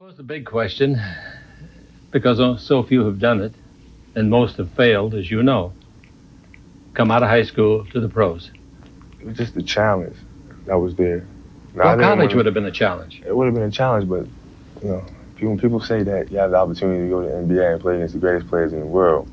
It's the big question, because so few have done it, and most have failed, as you know. Come out of high school to the pros. It was just the challenge that was there. Well, college would have been a challenge. It would have been a challenge, but, you know, when people say that you have the opportunity to go to the NBA and play against the greatest players in the world,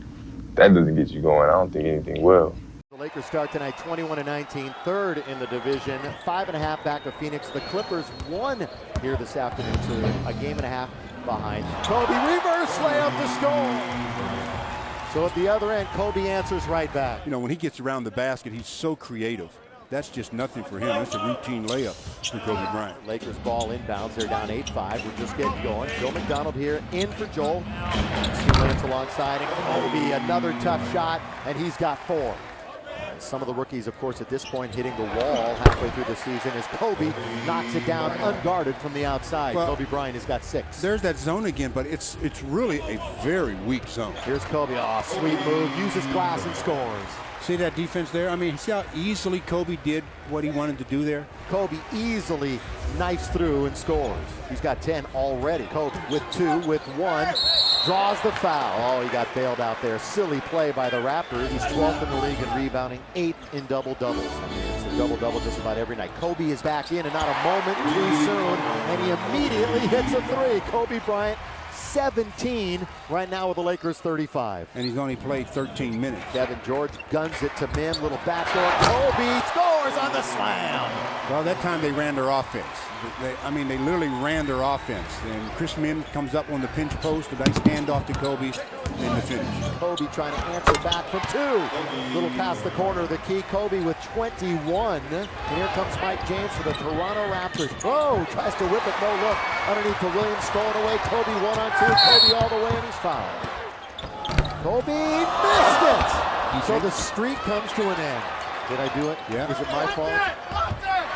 that doesn't get you going. I don't think anything will. The Lakers start tonight 21-19, third in the division, 5.5 back of Phoenix. The Clippers won here this afternoon, so a game and a half behind. Kobe reverse layup to score. So at the other end, Kobe answers right back. You know, when he gets around the basket, he's so creative. That's just nothing for him. That's a routine layup for Kobe Bryant. Lakers ball inbounds. They're down 8-5. We're just getting going. Joe McDonald here in for Joel. 2 minutes alongside him. Kobe, another tough shot, and he's got 4. Some of the rookies, of course, at this point hitting the wall halfway through the season as Kobe knocks it down unguarded from the outside. Well, Kobe Bryant has got 6. There's that zone again, but it's really a very weak zone. Here's Kobe. Oh, sweet move. Uses glass and scores. See that defense there? I mean, see how easily Kobe did what he wanted to do there? Kobe easily knifes through and scores. He's got 10 already. Kobe with 2, with 1. Draws the foul. Oh, he got bailed out there. Silly play by the Raptors. He's 12th in the league in rebounding, 8th in double-doubles. It's a double-double just about every night. Kobe is back in, and not a moment too soon, and he immediately hits a 3. Kobe Bryant, 17 right now with the Lakers 35. And he's only played 13 minutes. Devin George guns it to Mim. Little backdoor. Kobe scores on the slam. Well, that time they ran their offense. They literally ran their offense. And Chris Mim comes up on the pinch post, a nice handoff to Kobe, and the finish. Kobe trying to answer back from 2. Little past the corner of the key. Kobe with 21. And here comes Mike James for the Toronto Raptors. Whoa, tries to whip it, no look. Underneath to Williams, stolen away. Kobe 1-on-2. Kobe all the way, and he's fouled. Kobe missed it. So the streak comes to an end. Did I do it? Yeah. Is it my fault?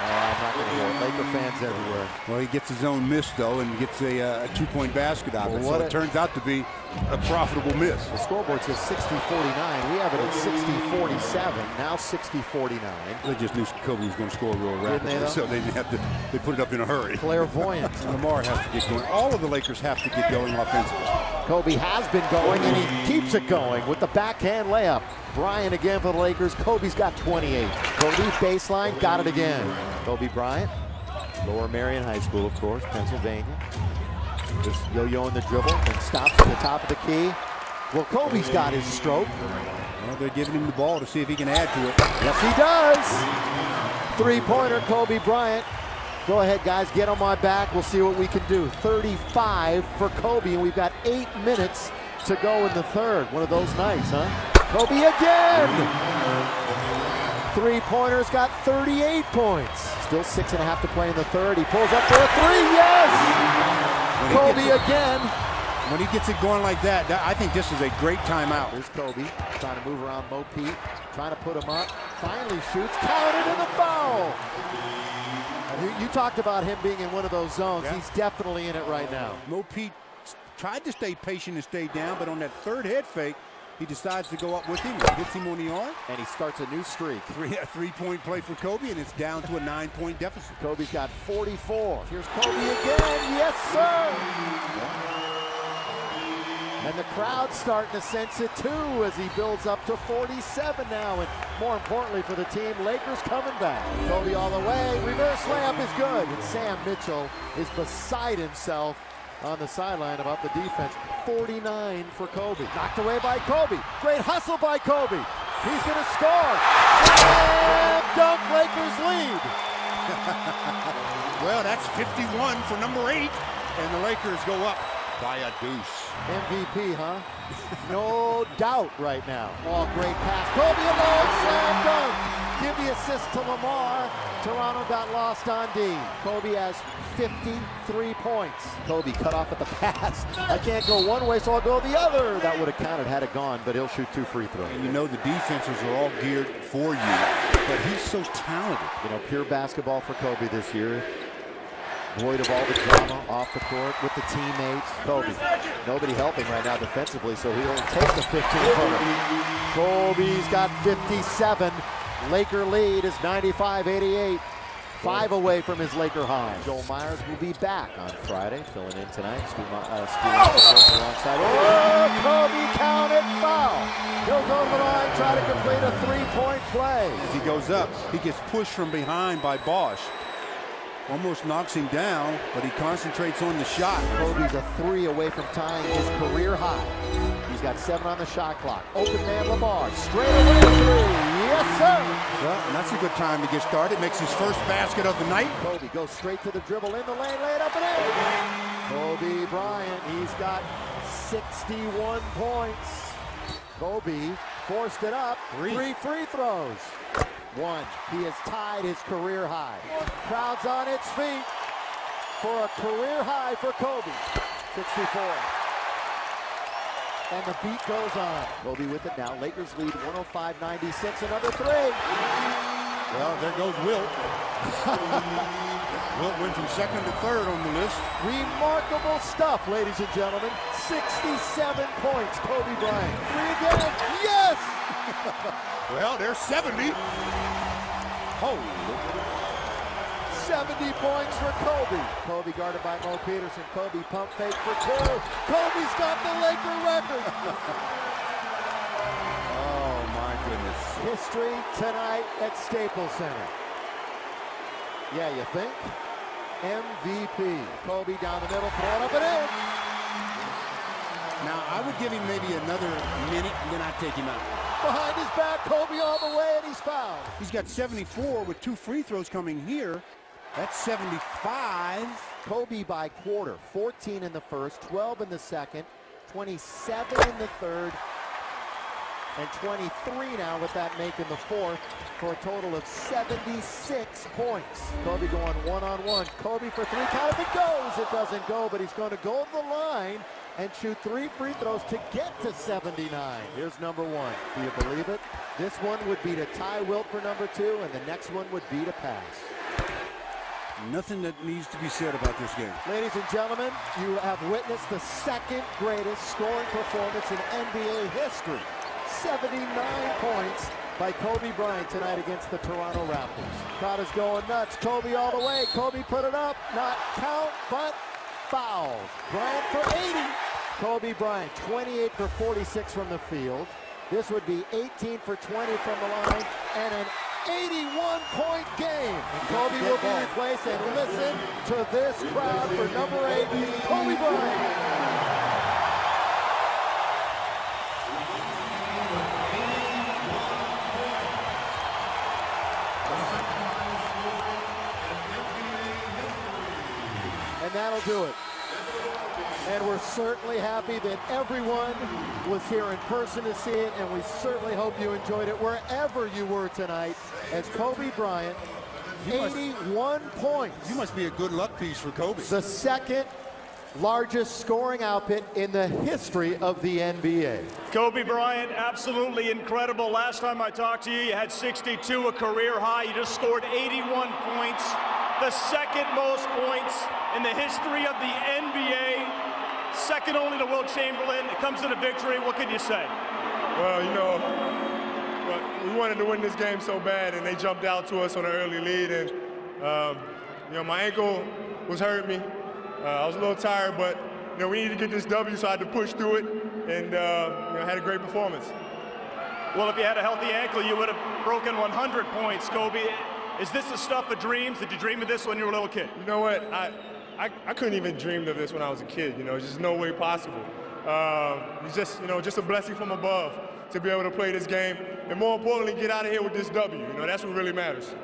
I'm not going to hear it. Laker fans everywhere. Well, he gets his own miss, though, and gets a 2-point basket out of it. So it turns out to be a profitable miss. The scoreboard says 60-49. We have it at 60-47. Now 60-49. They just knew Kobe was going to score real rapidly, so they didn't have to. They put it up in a hurry. Clairvoyant. Lamar has to get going. All of the Lakers have to get going offensively. Kobe has been going, and he keeps it going with the backhand layup. Bryant again for the Lakers. Kobe's got 28. Kobe baseline, got it again. Kobe Bryant, Lower Marion High School, of course, Pennsylvania. Just yo-yoing the dribble and stops at the top of the key. Well, Kobe's got his stroke. Well, they're giving him the ball to see if he can add to it. Yes, he does. 3-pointer, Kobe Bryant. Go ahead, guys, get on my back. We'll see what we can do. 35 for Kobe, and we've got 8 minutes to go in the third. One of those nights, huh? Kobe again! 3-pointers, got 38 points. Still 6.5 to play in the third. He pulls up for a 3, yes! Kobe again. When he gets it going like that, I think this is a great timeout. Here's Kobe trying to move around Mo Pete, trying to put him up. Finally shoots, counted in the foul. You talked about him being in one of those zones. Yeah. He's definitely in it right now. Mo Pete tried to stay patient and stay down, but on that third head fake, he decides to go up with him. He hits him on the arm. And he starts a new streak. A 3-point play for Kobe, and it's down to a 9-point deficit. Kobe's got 44. Here's Kobe again. Yes, sir. And the crowd's starting to sense it, too, as he builds up to 47 now. And more importantly for the team, Lakers coming back. Kobe all the way. Reverse layup is good. And Sam Mitchell is beside himself on the sideline about the defense. 49 for Kobe. Knocked away by Kobe. Great hustle by Kobe. He's going to score. Slam dunk, Lakers lead. Well, that's 51 for number 8. And the Lakers go up by a deuce. MVP, huh? No doubt right now. Oh, great pass. Kobe alone, slam dunk. Give the assist to Lamar. Toronto got lost on D. Kobe has 53 points. Kobe cut off at the pass. I can't go one way, so I'll go the other. That would have counted had it gone, but he'll shoot 2 free throws. And you know the defenses are all geared for you, but he's so talented. You know, pure basketball for Kobe this year. Void of all the drama off the court with the teammates. Kobe, nobody helping right now defensively, so he'll take the 15-footer. Kobe's got 57. Laker lead is 95-88. 5 away from his Laker high. Joel Myers will be back on Friday, filling in tonight. Alongside. Oh, Kobe counted foul. He'll go to the line, try to complete a 3-point play. As he goes up, he gets pushed from behind by Bosch. Almost knocks him down, but he concentrates on the shot. Kobe's a 3 away from tying his career high. He's got 7 on the shot clock. Open man Lamar, straight away 3. Yes, sir. Well, and that's a good time to get started. Makes his first basket of the night. Kobe goes straight to the dribble in the lane, laid up and in. Kobe Bryant, he's got 61 points. Kobe forced it up. 3 free throws. 1. He has tied his career high. Crowd's on its feet for a career high for Kobe. 64. And the beat goes on. Kobe with it now. Lakers lead 105-96. Another 3. Well, there goes Wilt. Wilt went from second to third on the list. Remarkable stuff, ladies and gentlemen. 67 points, Kobe Bryant. 3 again. Yes! Well, there's 70. Holy. 70 points for Kobe. Kobe guarded by Mo Peterson. Kobe pump fake for 2. Kobe's got the Laker record. Oh, my goodness. History tonight at Staples Center. Yeah, you think? MVP. Kobe down the middle, throw it up and in. Now, I would give him maybe another minute, and then I'd take him out. Behind his back, Kobe all the way, and he's fouled. He's got 74 with 2 free throws coming here. That's 75. Kobe by quarter, 14 in the first, 12 in the second, 27 in the third, and 23 now with that make in the fourth, for a total of 76 points. Kobe going one-on-one. Kobe for 3, count if it goes. It doesn't go, but he's going to go to the line and shoot 3 free throws to get to 79. Here's number 1. Do you believe it? This one would be to tie Wilt for number 2, and the next one would be to pass. Nothing that needs to be said about this game. Ladies and gentlemen, you have witnessed the 2nd greatest scoring performance in NBA history. 79 points by Kobe Bryant tonight against the Toronto Raptors. Crowd is going nuts. Kobe all the way. Kobe put it up. Not count, but fouled. Bryant for 80. Kobe Bryant, 28 for 46 from the field. This would be 18 for 20 from the line, and an 81-point game. And Kobe will be replaced, and listen to this crowd for number 8, Kobe Bryant. And that'll do it. And we're certainly happy that everyone was here in person to see it, and we certainly hope you enjoyed it wherever you were tonight, as Kobe Bryant, 81 points. You must be a good luck piece for Kobe. The 2nd largest scoring output in the history of the NBA. Kobe Bryant, absolutely incredible. Last time I talked to you, you had 62, a career high. You just scored 81 points, the 2nd most points in the history of the NBA. Second only to Wilt Chamberlain. It comes to the victory. What can you say? Well, you know, we wanted to win this game so bad, and they jumped out to us on an early lead. And, you know, my ankle was hurting me. I was a little tired, but, you know, we needed to get this W, so I had to push through it, and, you know, I had a great performance. Well, if you had a healthy ankle, you would have broken 100 points, Kobe. Is this the stuff of dreams? Did you dream of this when you were a little kid? You know what? I couldn't even dream of this when I was a kid. You know, it's just no way possible. It's just, you know, just a blessing from above to be able to play this game, and more importantly, get out of here with this W. You know, that's what really matters.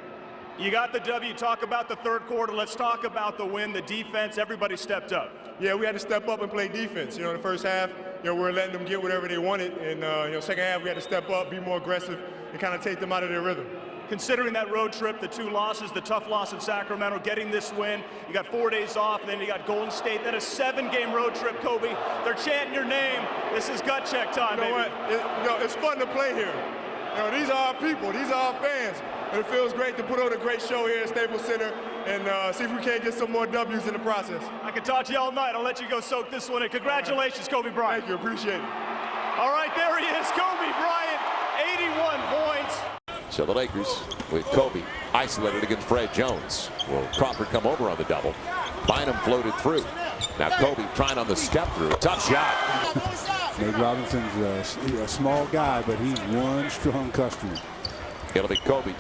You got the W. Talk about the third quarter. Let's talk about the win, the defense. Everybody stepped up. Yeah, we had to step up and play defense. You know, in the first half, you know, we were letting them get whatever they wanted, and you know, second half we had to step up, be more aggressive, and kind of take them out of their rhythm. Considering that road trip, the 2 losses, the tough loss in Sacramento, getting this win, you got 4 days off, and then you got Golden State, then a 7-game road trip, Kobe. They're chanting your name. This is gut check time, you know baby. What? You know, it's fun to play here. You know, these are our people, these are our fans. And it feels great to put on a great show here at Staples Center and see if we can't get some more W's in the process. I could talk to you all night. I'll let you go soak this one in. Congratulations, Kobe Bryant. Thank you, appreciate it. All right, there he is, Kobe Bryant, 81 points. So the Lakers with Kobe isolated against Fred Jones. Will Crawford come over on the double? Bynum floated through. Now Kobe trying on the step through. Tough shot. Nate Robinson's a small guy, but he's one strong customer. It'll be Kobe.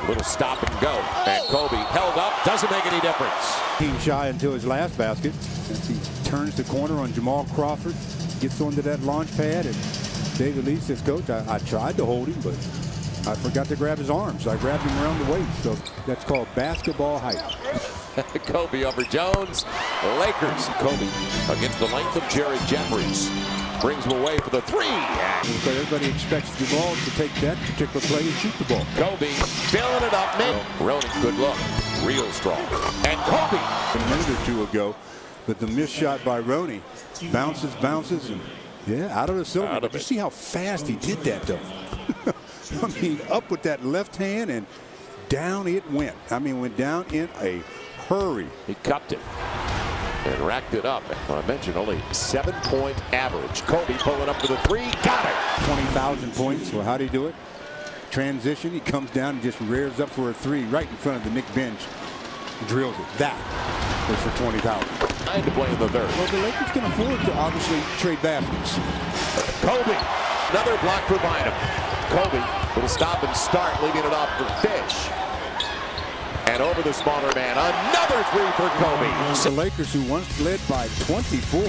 Little stop and go. And Kobe held up. Doesn't make any difference. Team shy until his last basket. As he turns the corner on Jamal Crawford. Gets onto that launch pad. And David Lee says, Coach, I tried to hold him, but I forgot to grab his arms. I grabbed him around the waist. So that's called basketball height. Kobe over Jones. Lakers. Kobe against the length of Jared Jeffries. Brings him away for the three. So everybody expects Jamal to take that particular play and shoot the ball. Kobe filling it up. Ronan, good look. Real strong. And Kobe. A minute or two ago, but the missed shot by Roney bounces, and yeah, out of the silver. Did you see how fast he did that, though? I mean, up with that left hand and down it went. I mean, went down in a hurry. He cupped it and racked it up. I mentioned only 7-point average. Kobe pulling up for the three. Got it. 20,000 points. Well, how do you do it? Transition. He comes down and just rears up for a three right in front of the Knick bench. Drills it. That was for 20,000. Trying to play in the third. Well, the Lakers can afford to obviously trade baskets. Kobe. Another block for Bynum. Kobe will stop and start, leaving it off for Fish. And over the smaller man, another three for Kobe. The Lakers, who once led by 24,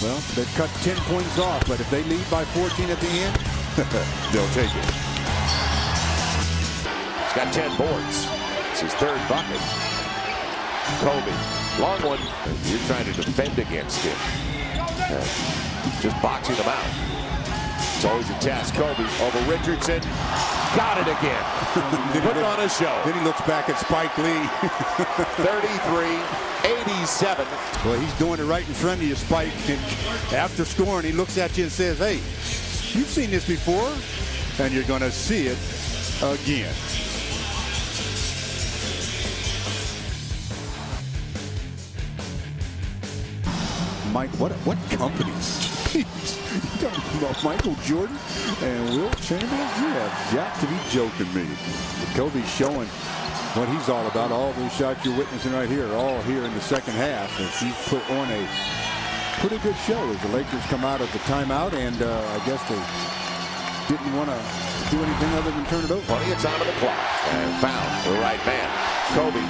well, they've cut 10 points off, but if they lead by 14 at the end, they'll take it. He's got 10 boards. It's his third bucket. Kobe, long one. You're trying to defend against him. Just boxing him out. It's always a test. Kobe over Richardson. Got it again. Put on a show. Then he looks back at Spike Lee. 33-87. Well, he's doing it right in front of you, Spike. And after scoring, he looks at you and says, hey, you've seen this before, and you're going to see it again. Mike, what company? You talking about Michael Jordan and Wilt Chamberlain? You have got to be joking me. Kobe's showing what he's all about. All those shots you're witnessing right here are all here in the second half. And he's put on a pretty good show as the Lakers come out of the timeout, and I guess they didn't want to do anything other than turn it over. Plenty of time on the clock. And found the right man. Kobe.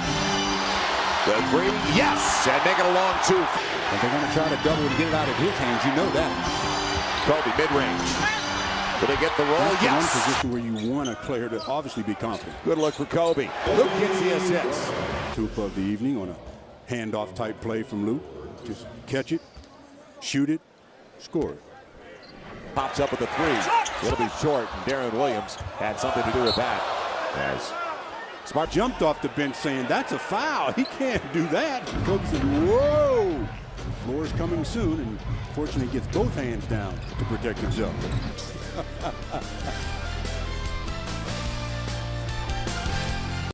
The three. Yes! And make it a long two. And they're going to try to double and get it out of his hands. You know that. Kobe mid-range. Will they get the roll? That's yes! One position where you want a player to obviously be confident. Good look for Kobe. Luke gets the assist. Hoop of the evening on a handoff type play from Luke. Just catch it, shoot it, score it. Pops up with the three. It'll be short, and Darren Williams had something to do with that. As Smart jumped off the bench saying, that's a foul. He can't do that. Kobe said, whoa. The floor is coming soon, and fortunately gets both hands down to protect himself.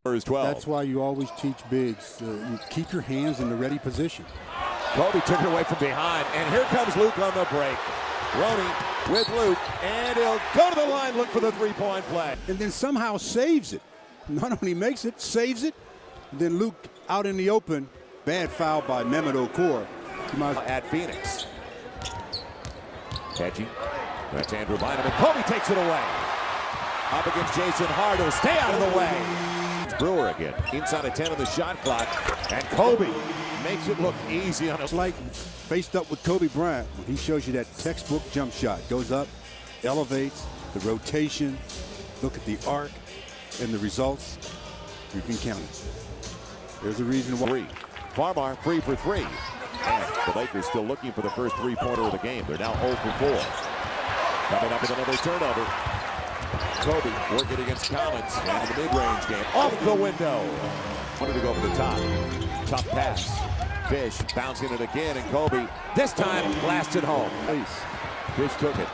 That's why you always teach bigs. You keep your hands in the ready position. Kobe took it away from behind, and here comes Luke on the break. Roney with Luke, and he'll go to the line, look for the three-point play. And then somehow saves it. Not only makes it, saves it. Then Luke out in the open. Bad foul by Mehmet Okur. At Phoenix. Catchy. That's Andrew Bynum, and Kobe takes it away. Up against Jason Hart, he'll stay out of the way. It's Brewer again, inside of 10 on the shot clock, and Kobe makes it look easy on a... It's like faced up with Kobe Bryant when he shows you that textbook jump shot. Goes up, elevates, the rotation, look at the arc and the results. You can count it. There's a reason why. Three. Farmar free for three. And the Lakers still looking for the first three-pointer of the game. They're now 0 for 4. Coming up with another turnover. Kobe working against Collins into the mid-range game. Off the window. Wanted to go over the top. Tough pass. Fish bouncing it again, and Kobe this time blasted home. Fish took it.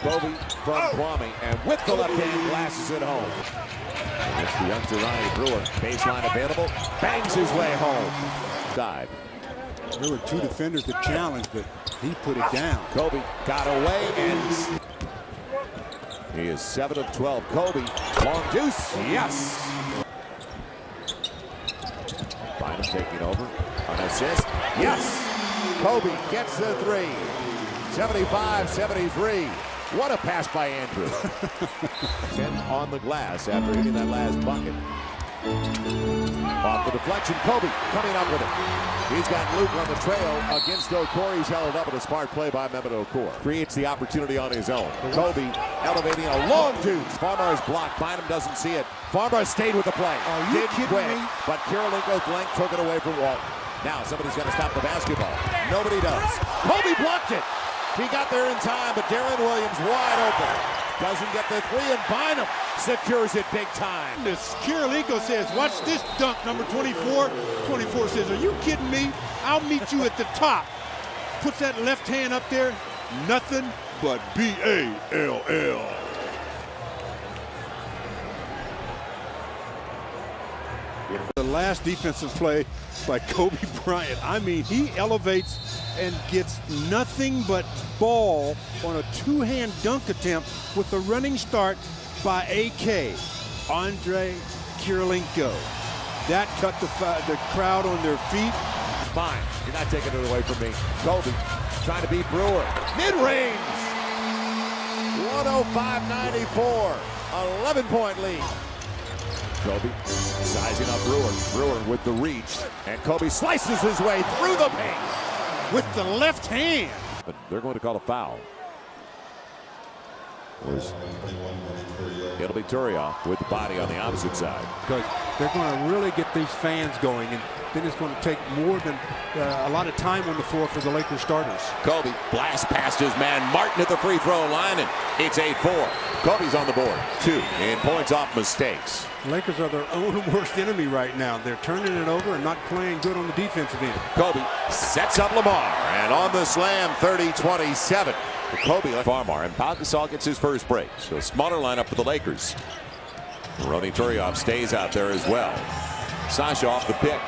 Kobe from Kwame, and with the left hand glasses it home. It's the youngster Ryan Brewer. Baseline available. Bangs his way home. Dive. There were two defenders that challenged, but he put it down. Kobe got away, and He is 7 of 12. Kobe, long deuce, yes. Bynum taking over, an assist, yes. Kobe gets the three, 75-73. What a pass by Andrew. 10 on the glass after hitting that last bucket. Off the deflection, Kobe coming up with it. He's got Luke on the trail against Okor. He's held up, and a smart play by Mehmet Okor. Creates the opportunity on his own. Kobe elevating a long deuce. Farmar is blocked. Bynum doesn't see it. Farmar stayed with the play. Did quit, but Kirilenko's length took it away from Walton. Now somebody's got to stop the basketball. Nobody does. Kobe blocked it. He got there in time, but Darren Williams wide open. Doesn't get the three, and Bynum secures it big time. Kirilenko says, watch this dunk, number 24. 24 says, are you kidding me? I'll meet you at the top. Puts that left hand up there. Nothing but B-A-L-L. The last defensive play by Kobe Bryant. I mean, he elevates and gets nothing but ball on a two-hand dunk attempt with a running start by AK, Andre Kirilenko. That cut the crowd on their feet. Fine, you're not taking it away from me. Kobe trying to beat Brewer. Mid-range, 105-94, 11-point lead. Kobe sizing up Brewer. Brewer with the reach, and Kobe slices his way through the paint with the left hand. But they're going to call a foul. It'll be Turioff with the body on the opposite side. Because they're going to really get these fans going, and then it's going to take more than a lot of time on the floor for the Lakers starters. Kobe blasts past his man Martin at the free throw line, and it's 8-4. Kobe's on the board. 2 in points off mistakes. The Lakers are their own worst enemy right now. They're turning it over and not playing good on the defensive end. Kobe sets up Lamar, and on the slam, 30-27. Kobe Farmar, and Pau Gasol gets his first break. So a smaller lineup for the Lakers. Ronny Turioff stays out there as well. Sasha off the pick.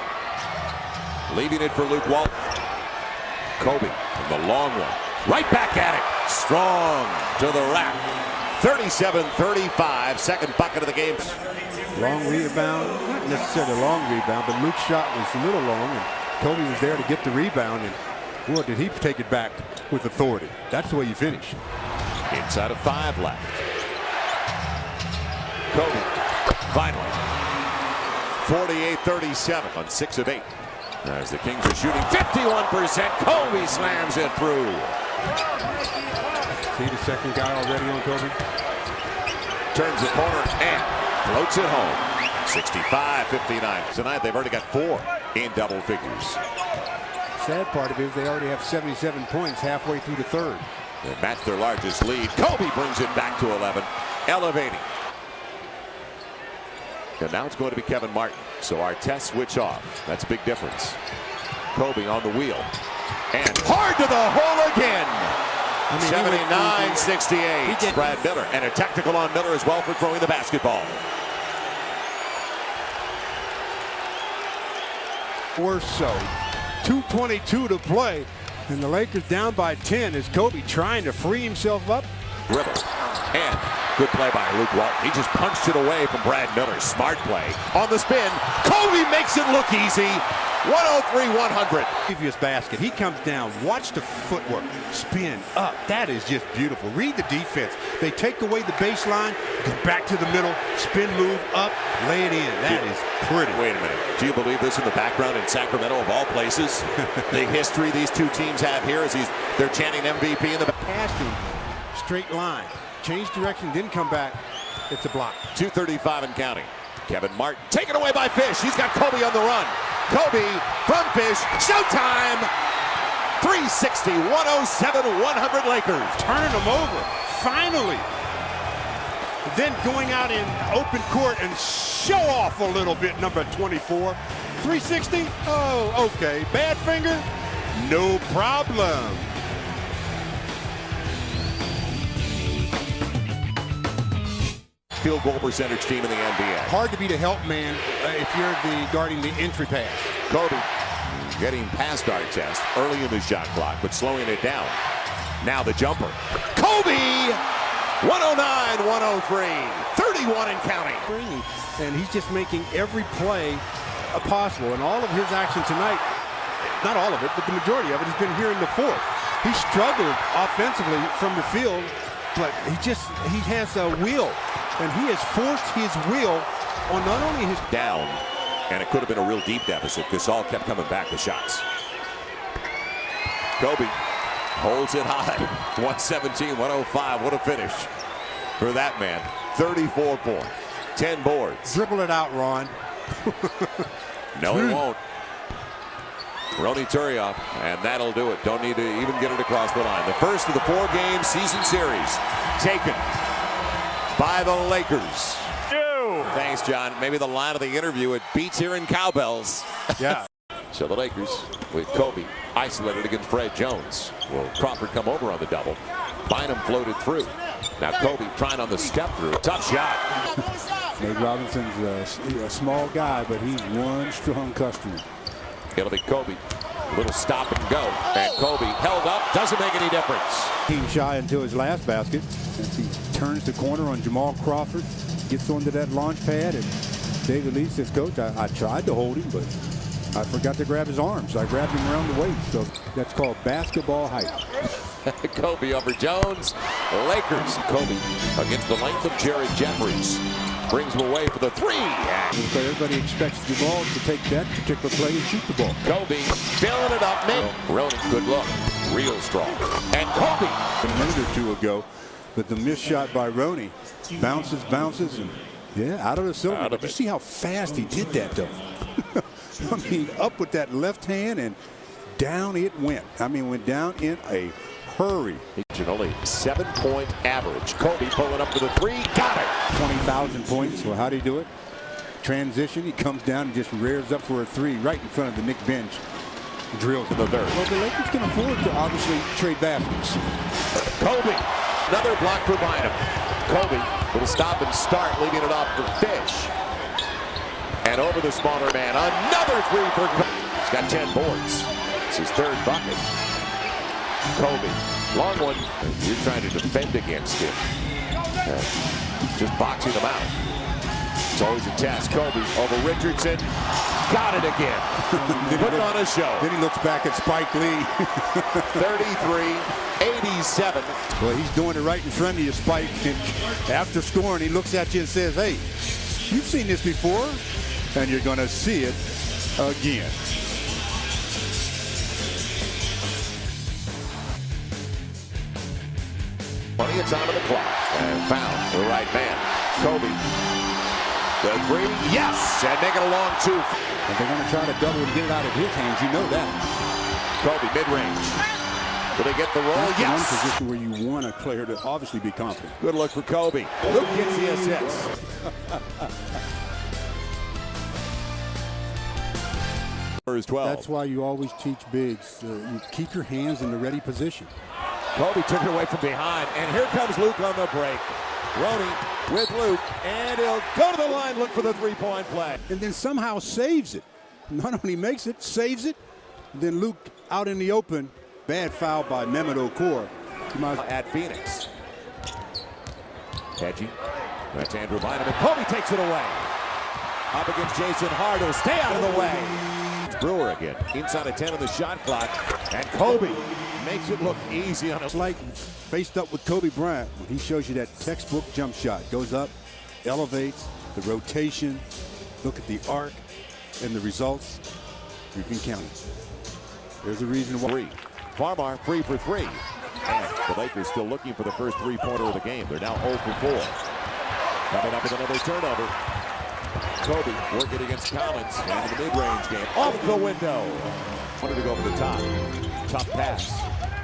Leaving it for Luke Walton. Kobe from the long one. Right back at it. Strong to the rack. 37-35. Second bucket of the game. Long rebound. Not necessarily a long rebound, but Luke's shot was a little long, and Kobe was there to get the rebound, and boy, did he take it back with authority. That's the way you finish. Inside of 5 left. Kobe finally 48-37 on 6 of 8. As the Kings are shooting 51%, Kobe slams it through. See the second guy already on Kobe? Turns the corner and floats it home. 65-59. Tonight they've already got 4 in double figures. Sad part of it is they already have 77 points halfway through the third. They match their largest lead. Kobe brings it back to 11, elevating. And now it's going to be Kevin Martin. So our tests switch off. That's a big difference. Kobe on the wheel. And hard to the hole again. 79-68. Brad Miller. And a technical on Miller as well for throwing the basketball. Or so. 2:22 to play. And the Lakers down by 10 as Kobe trying to free himself up. Dribble. And good play by Luke Walton. He just punched it away from Brad Miller. Smart play. On the spin. Kobe makes it look easy. 103-100. Previous basket. He comes down. Watch the footwork. Spin up. That is just beautiful. Read the defense. They take away the baseline. Go back to the middle. Spin move up. Lay it in. That is pretty. Wait a minute. Do you believe this in the background in Sacramento of all places? The history these two teams have here is they're chanting MVP in the passing straight line. Change direction, didn't come back. It's a block. 2:35 and counting. Kevin Martin taken away by Fish. He's got Kobe on the run. Kobe from Fish. Showtime. 360, 107, 100 Lakers. Turning them over. Finally. Then going out in open court and show off a little bit, number 24. 360? Oh, okay. Bad finger? No problem. Field goal percentage team in the NBA. Hard to be the help man if you're guarding the entry pass. Kobe getting past our test early in the shot clock, but slowing it down. Now the jumper. Kobe 109-103, 31 and counting. And he's just making every play possible. And all of his action tonight, not all of it, but the majority of it has been here in the fourth. He struggled offensively from the field, but he has a will. And he has forced his will on not only his down, and it could have been a real deep deficit. Gasol kept coming back with shots. Kobe holds it high. 117-105. What a finish for that man. 34 points, 10 boards. Dribble it out, Ron. No, he won't. Ronny Turioff, and that'll do it. Don't need to even get it across the line. The first of the 4-game season series taken by the Lakers. Thanks, John. Maybe the line of the interview, it beats here in cowbells. Yeah. So the Lakers with Kobe isolated against Fred Jones. Will Crawford come over on the double? Bynum floated through. Now Kobe trying on the step through. Tough shot. Nate Robinson's a small guy, but he's one strong customer. It'll be Kobe. Little stop and go. And Kobe held up. Doesn't make any difference. Team shy until his last basket. As he turns the corner on Jamal Crawford. Gets onto that launch pad. And David Lee says, Coach, I tried to hold him, but I forgot to grab his arms. I grabbed him around the waist. So that's called basketball height. Kobe over Jones. Lakers. Kobe against the length of Jared Jeffries. Brings him away for the three. So everybody expects the ball to take that particular play and shoot the ball. Kobe filling it up. Ronny, good look. Real strong. And Kobe. A minute or two ago, but the missed shot by Ronny bounces, and yeah, out of the cylinder. But you see how fast he did that, though. I mean, up with that left hand and down it went. I mean, went down in a hurry. Only 7-point average. Kobe pulling up for the three. Got it. 20,000 points. Well, how do you do it? Transition. He comes down and just rears up for a three right in front of the Knick bench. Drills in the third. Well, the Lakers can afford to obviously trade baskets. Kobe. Another block for Bynum. Kobe will stop and start, leaving it off for Fish. And over the smaller man. Another three for Kobe. He's got 10 boards. It's his third bucket. Kobe. Long one. You're trying to defend against him. Just boxing him out. It's always a test. Kobe over Richardson. Got it again. Put it on a show. Then he looks back at Spike Lee. 33-87. Well, he's doing it right in front of you, Spike. And after scoring, he looks at you and says, hey, you've seen this before, and you're going to see it again. Plenty of time on the clock. And found the right man. Kobe. The three. Yes! And make it a long two. And they're going to try to double and get it out of his hands. You know that. Kobe mid-range. Will they get the roll? That's yes! one position where you want a player to obviously be confident. Good look for Kobe. Luke gets the assist. That's why you always teach bigs. You keep your hands in the ready position. Kobe took it away from behind, and here comes Luke on the break. Ronny with Luke, and he'll go to the line, look for the three-point play. And then somehow saves it. Not only makes it, saves it. Then Luke out in the open. Bad foul by Mehmet Okur. At Phoenix. Edgy. That's Andrew Bynum, and Kobe takes it away. Up against Jason Hart, he'll stay out of the way. Brewer again, inside of 10 on the shot clock, and Kobe makes it look easy on It's like faced up with Kobe Bryant. He shows you that textbook jump shot. Goes up, elevates, the rotation, look at the arc, and the results. You can count it. There's a reason why. Farmar free for three. And the Lakers still looking for the first three-pointer of the game. They're now 0 for 4. Coming up with another turnover. Kobe working against Collins into the mid-range game. Off the window. Wanted to go over the top. Tough pass.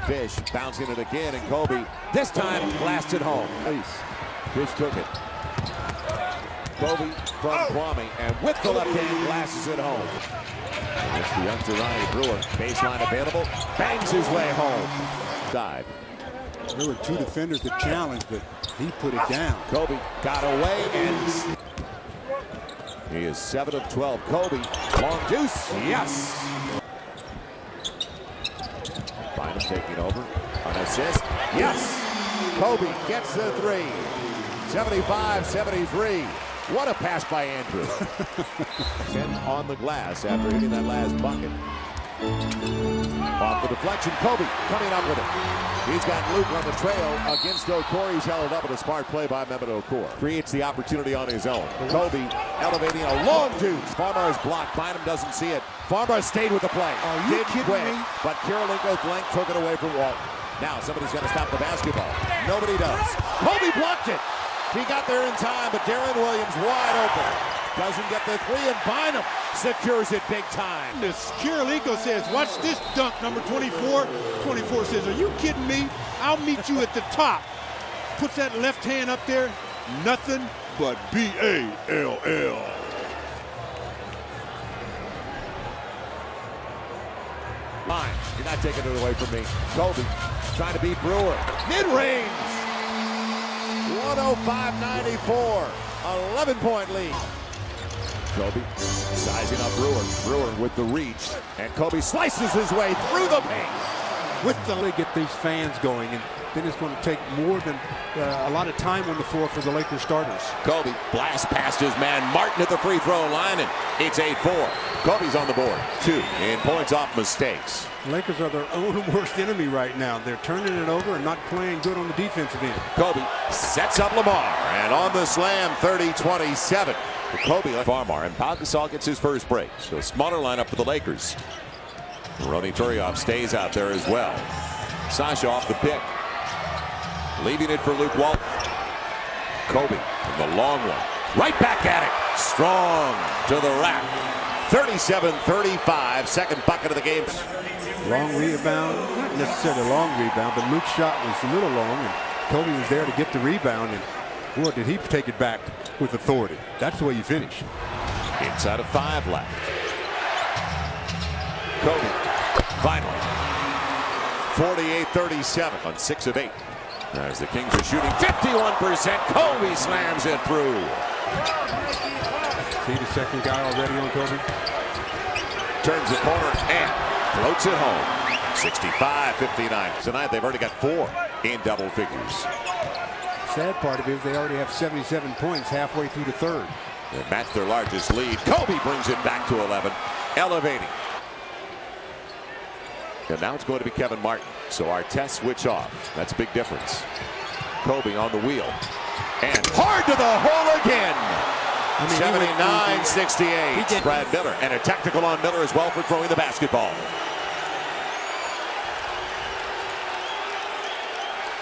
Fish bouncing it again, and Kobe this time blasted home. Fish took it. Kobe from Kwame, and with the left hand glasses it home. It's the youngster Ronnie Brewer. Baseline available. Bangs his way home. Dive. There were two defenders that challenged, but he put it down. Kobe got away, and he is 7 of 12. Kobe, long deuce, yes. Bynum taking over, an assist, yes. Kobe gets the three. 75-73. What a pass by Andrew. 10 on the glass after hitting that last bucket. Off the deflection, Kobe coming up with it. He's got Luke on the trail against Okor. He's held up with a smart play by Mehmet Okor. Creates the opportunity on his own. Kobe elevating a long deuce. Farmar is blocked. Bynum doesn't see it. Farmar stayed with the play. Didn't quit, but Kirilenko's length took it away from Walton. Now somebody's got to stop the basketball. Nobody does. Kobe blocked it. He got there in time, but Darren Williams wide open. Doesn't get the three, and Bynum secures it big time. Kirilenko says, watch this dunk, number 24. 24 says, are you kidding me? I'll meet you at the top. Puts that left hand up there. Nothing but B-A-L-L. Fine, you're not taking it away from me. Kobe trying to beat Brewer. Mid-range. 105-94. 11-point lead. Kobe sizing up Brewer. Brewer with the reach. And Kobe slices his way through the paint. With the league, get these fans going, and then it's going to take more than a lot of time on the floor for the Lakers starters. Kobe blasts past his man Martin at the free throw line, and it's 8-4. Kobe's on the board. 2 in points off mistakes. The Lakers are their own worst enemy right now. They're turning it over and not playing good on the defensive end. Kobe sets up Lamar, and on the slam, 30-27. Kobe left Farmar, and Pau Gasol gets his first break. So smaller lineup for the Lakers. Ronny Turiaf stays out there as well. Sasha off the pick. Leaving it for Luke Walton. Kobe from the long one. Right back at it. Strong to the rack. 37-35. Second bucket of the game. Long rebound. Not necessarily a long rebound, but Luke's shot was a little long, and Kobe was there to get the rebound, and boy, did he take it back with authority. That's the way you finish. Inside of 5 left. Kobe, finally. 48-37 on 6 of 8. As the Kings are shooting 51%, Kobe slams it through. See the second guy already on Kobe? Turns the corner and floats it home. 65-59. Tonight they've already got 4 in double figures. Sad part of it is they already have 77 points halfway through the third. They match their largest lead. Kobe brings it back to 11, elevating. And now it's going to be Kevin Martin. So our tests switch off. That's a big difference. Kobe on the wheel. And hard to the hole again. 79-68. Brad Miller. And a technical on Miller as well for throwing the basketball.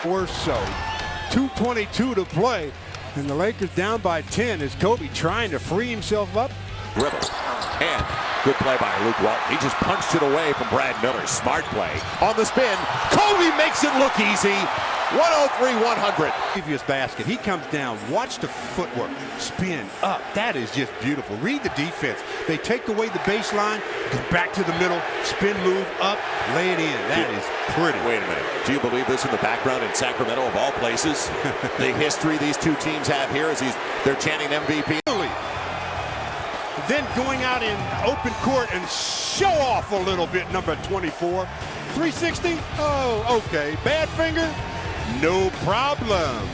Or so. 2:22 to play. And the Lakers down by 10 as Kobe trying to free himself up. Dribble. And good play by Luke Walton. He just punched it away from Brad Miller. Smart play. On the spin. Kobe makes it look easy. 103-100. Previous basket. He comes down. Watch the footwork. Spin up. That is just beautiful. Read the defense. They take away the baseline. Go back to the middle. Spin move up. Lay it in. That is pretty. Wait a minute. Do you believe this in the background in Sacramento of all places? The history these two teams have here as they're chanting MVP. Then going out in open court and show off a little bit, number 24. 360? Oh, okay. Bad finger? No problem.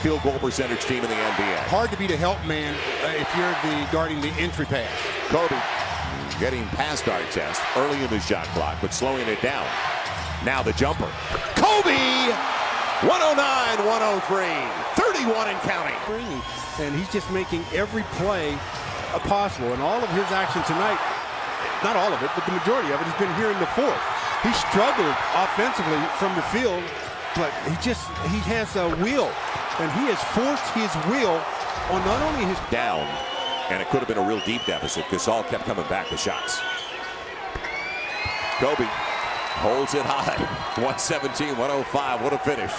Field goal percentage team in the NBA. Hard to be the help man if you're guarding the entry pass. Kobe getting past our test early in the shot clock, but slowing it down. Now the jumper. Kobe! 109-103. 31 and counting. And he's just making every play possible. And all of his action tonight, not all of it, but the majority of it has been here in the fourth. He struggled offensively from the field, but he has a will. And he has forced his will on not only his down, and it could have been a real deep deficit. Gasol kept coming back with shots. Kobe holds it high. 117-105. What a finish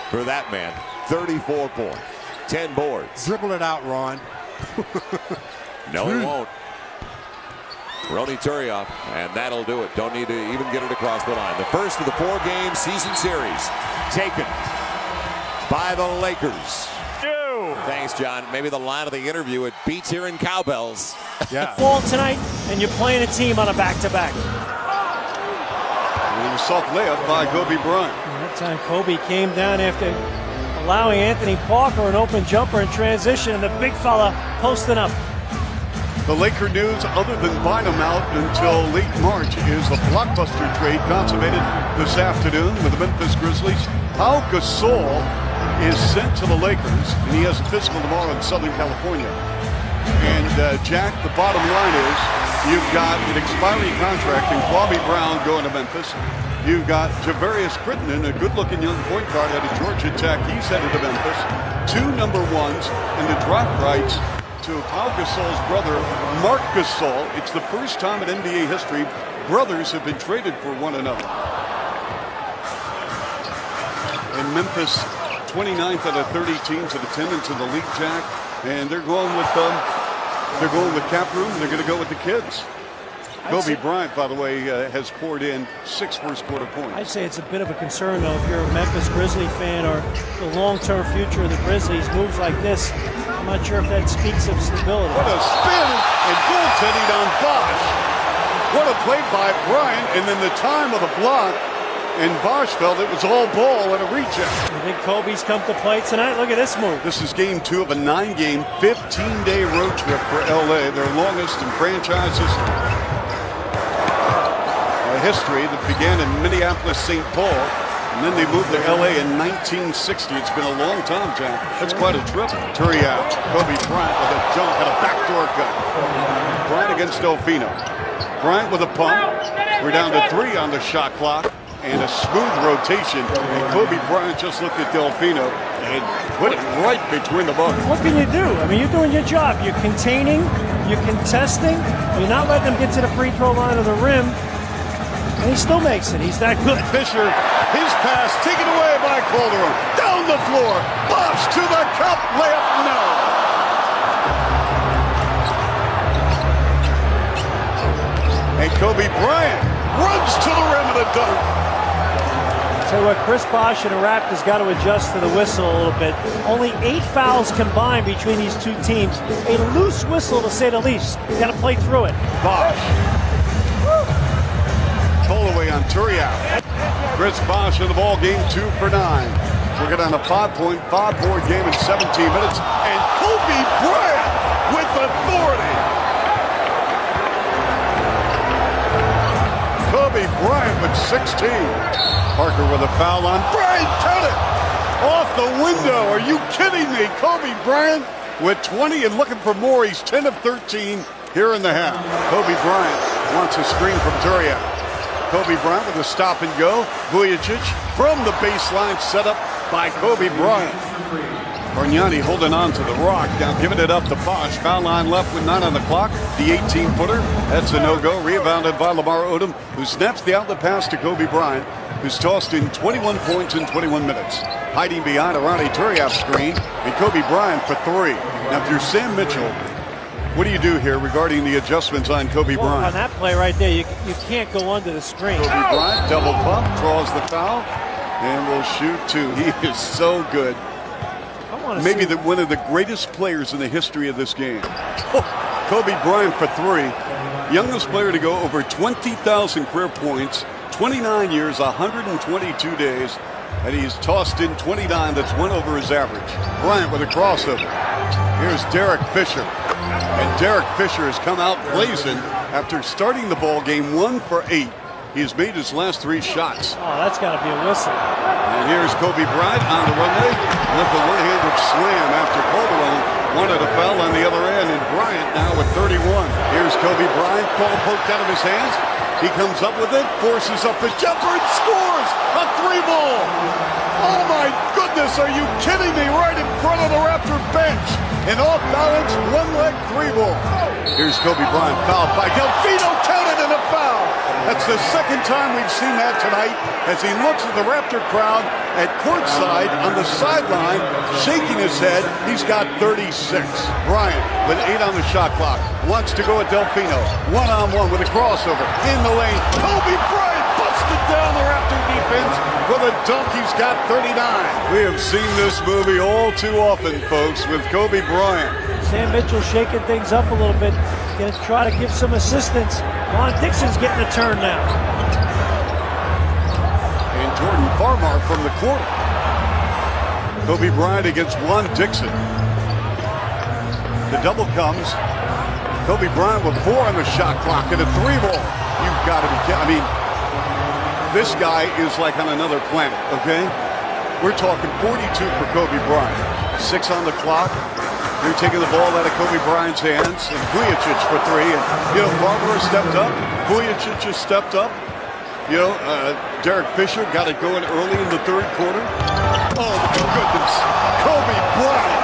for that man. 34 points, 10 boards. Dribble it out, Ron. No, he won't. Ronny Turiaf, and that'll do it. Don't need to even get it across the line. The first of the 4-game season series taken by the Lakers. Thanks, John. Maybe the line of the interview, it beats here in cowbells. Yeah. Ball tonight, and you're playing a team on a back-to-back. a soft layup by Kobe Bryant. And that time Kobe came down after allowing Anthony Parker an open jumper in transition, and the big fella posting up. The Laker news, other than buying them out until late March, is a blockbuster trade consummated this afternoon with the Memphis Grizzlies. Pau Gasol is sent to the Lakers, and he has a physical tomorrow in Southern California. And Jack, the bottom line is you've got an expiring contract in Kobe Bryant going to Memphis. You've got Javarius Crittenden, a good-looking young point guard out of Georgia Tech. He's headed to Memphis. 2 number 1s and the drop rights to Pau Gasol's brother, Marc Gasol. It's the first time in NBA history brothers have been traded for one another. And Memphis, 29th out of 30 teams in attendance in the league, Jack. And they're going with cap room. They're going to go with the kids. Kobe Bryant, by the way, has poured in 6 first-quarter points. I'd say it's a bit of a concern, though, if you're a Memphis Grizzly fan or the long-term future of the Grizzlies. Moves like this, I'm not sure if that speaks of stability. What a spin and goaltending on Bosch. What a play by Bryant, and then the time of the block. And Bosch felt it was all ball and a reject. I think Kobe's come to play tonight. Look at this move. This is game 2 of a 9-game, 15-day road trip for LA, their longest in franchise history that began in Minneapolis, St. Paul, and then they moved to LA in 1960. It's been a long time, Jack. That's quite a trip. Turiaf, Kobe Bryant with a dunk and a backdoor cut. Bryant against Delfino. Bryant with a pump. We're down to 3 on the shot clock. And a smooth rotation. And Kobe Bryant just looked at Delfino and put it right between the buckets. What can you do? I mean, you're doing your job. You're containing, you're contesting, you're not letting them get to the free throw line of the rim. And he still makes it. He's that good. Fisher, his pass taken away by Calderon. Down the floor. Bosch to the cup. Layup, no. And Kobe Bryant runs to the rim of the dunk. So what, Chris Bosh and the Raptors got to adjust to the whistle a little bit. Only 8 fouls combined between these two teams. A loose whistle, to say the least. You got to play through it. Bosch. Holloway on Turiaf. Chris Bosh in the ball game, 2 for 9. We're getting on a 5-point game in 17 minutes. And Kobe Bryant with authority. Kobe Bryant with 16. Parker with a foul on Bryant. Count it! Off the window. Are you kidding me? Kobe Bryant with 20 and looking for more. He's 10 of 13 here in the half. Kobe Bryant wants a screen from Turiaf. Kobe Bryant with a stop and go. Vujicic from the baseline, set up by Kobe Bryant. Bargnani holding on to the rock, now giving it up to Bosch. Foul line left with 9 on the clock. The 18-footer, that's a no-go. Rebounded by Lamar Odom, who snaps the outlet pass to Kobe Bryant, who's tossed in 21 points in 21 minutes. Hiding behind a Ronnie Turiaf screen, and Kobe Bryant for 3. Now, if you're Sam Mitchell, what do you do here regarding the adjustments on Kobe Bryant? On that play right there, you can't go under the screen. Kobe Bryant, double pump, draws the foul, and will shoot 2. He is so good. Maybe one of the greatest players in the history of this game. Kobe Bryant for 3. Youngest player to go over 20,000 career points, 29 years, 122 days, and he's tossed in 29. That's 1 over his average. Bryant with a crossover. Here's Derek Fisher. And Derek Fisher has come out blazing after starting the ball game 1 for 8. He's made his last 3 shots. Oh, that's got to be a whistle. And here's Kobe Bryant on the runway with the one-handed slam after Calderon wanted a foul on the other end. And Bryant now with 31. Here's Kobe Bryant, ball poked out of his hands. He comes up with it, forces up the jumper and scores a 3-ball. Oh my goodness, are you kidding me? Right in front of the Raptor bench. An off-balance, one-leg 3-ball. Here's Kobe Bryant, fouled by Delfino, counted and a foul. That's the second time we've seen that tonight as he looks at the Raptor crowd at courtside on the sideline, shaking his head. He's got 36. Bryant with 8 on the shot clock. Wants to go at Delfino. One-on-one with a crossover in the lane. Kobe Bryant busted down the Raptor defense with a dunk. He's got 39. We have seen this movie all too often, folks, with Kobe Bryant. Sam Mitchell shaking things up a little bit. Going to try to give some assistance. Ron Dixon's getting a turn now. far mark from the corner. Kobe Bryant against Juan Dixon. The double comes. Kobe Bryant with 4 on the shot clock and a 3 ball. You've got to be kidding. I mean, this guy is like on another planet, okay? We're talking 42 for Kobe Bryant. 6 on the clock. They're taking the ball out of Kobe Bryant's hands. And Vujacic for 3. And, you know, Barbara stepped up. Vujacic just stepped up. You know, Derek Fisher got it going early in the 3rd quarter. Oh, my goodness. Kobe Bryant.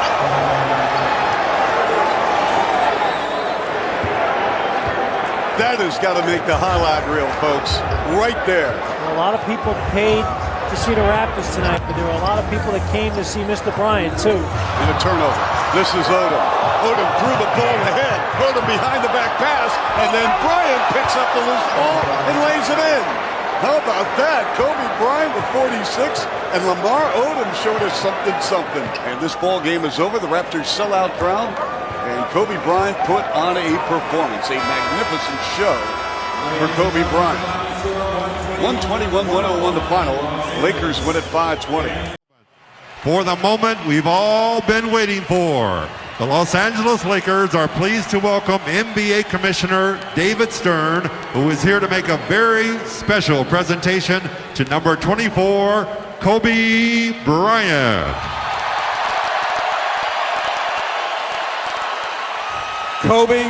That has got to make the highlight reel, folks. Right there. A lot of people paid to see the Raptors tonight, but there were a lot of people that came to see Mr. Bryant, too. And a turnover. This is Odom. Odom threw the ball ahead. Odom behind the back pass. And then Bryant picks up the loose ball and lays it in. How about that? Kobe Bryant with 46. And Lamar Odom showed us something. And this ball game is over. The Raptors sellout crowd. And Kobe Bryant put on a performance, a magnificent show for Kobe Bryant. 121-101 the final. Lakers win it 5-20. For the moment we've all been waiting for, the Los Angeles Lakers are pleased to welcome NBA Commissioner David Stern, who is here to make a very special presentation to number 24, Kobe Bryant. Kobe,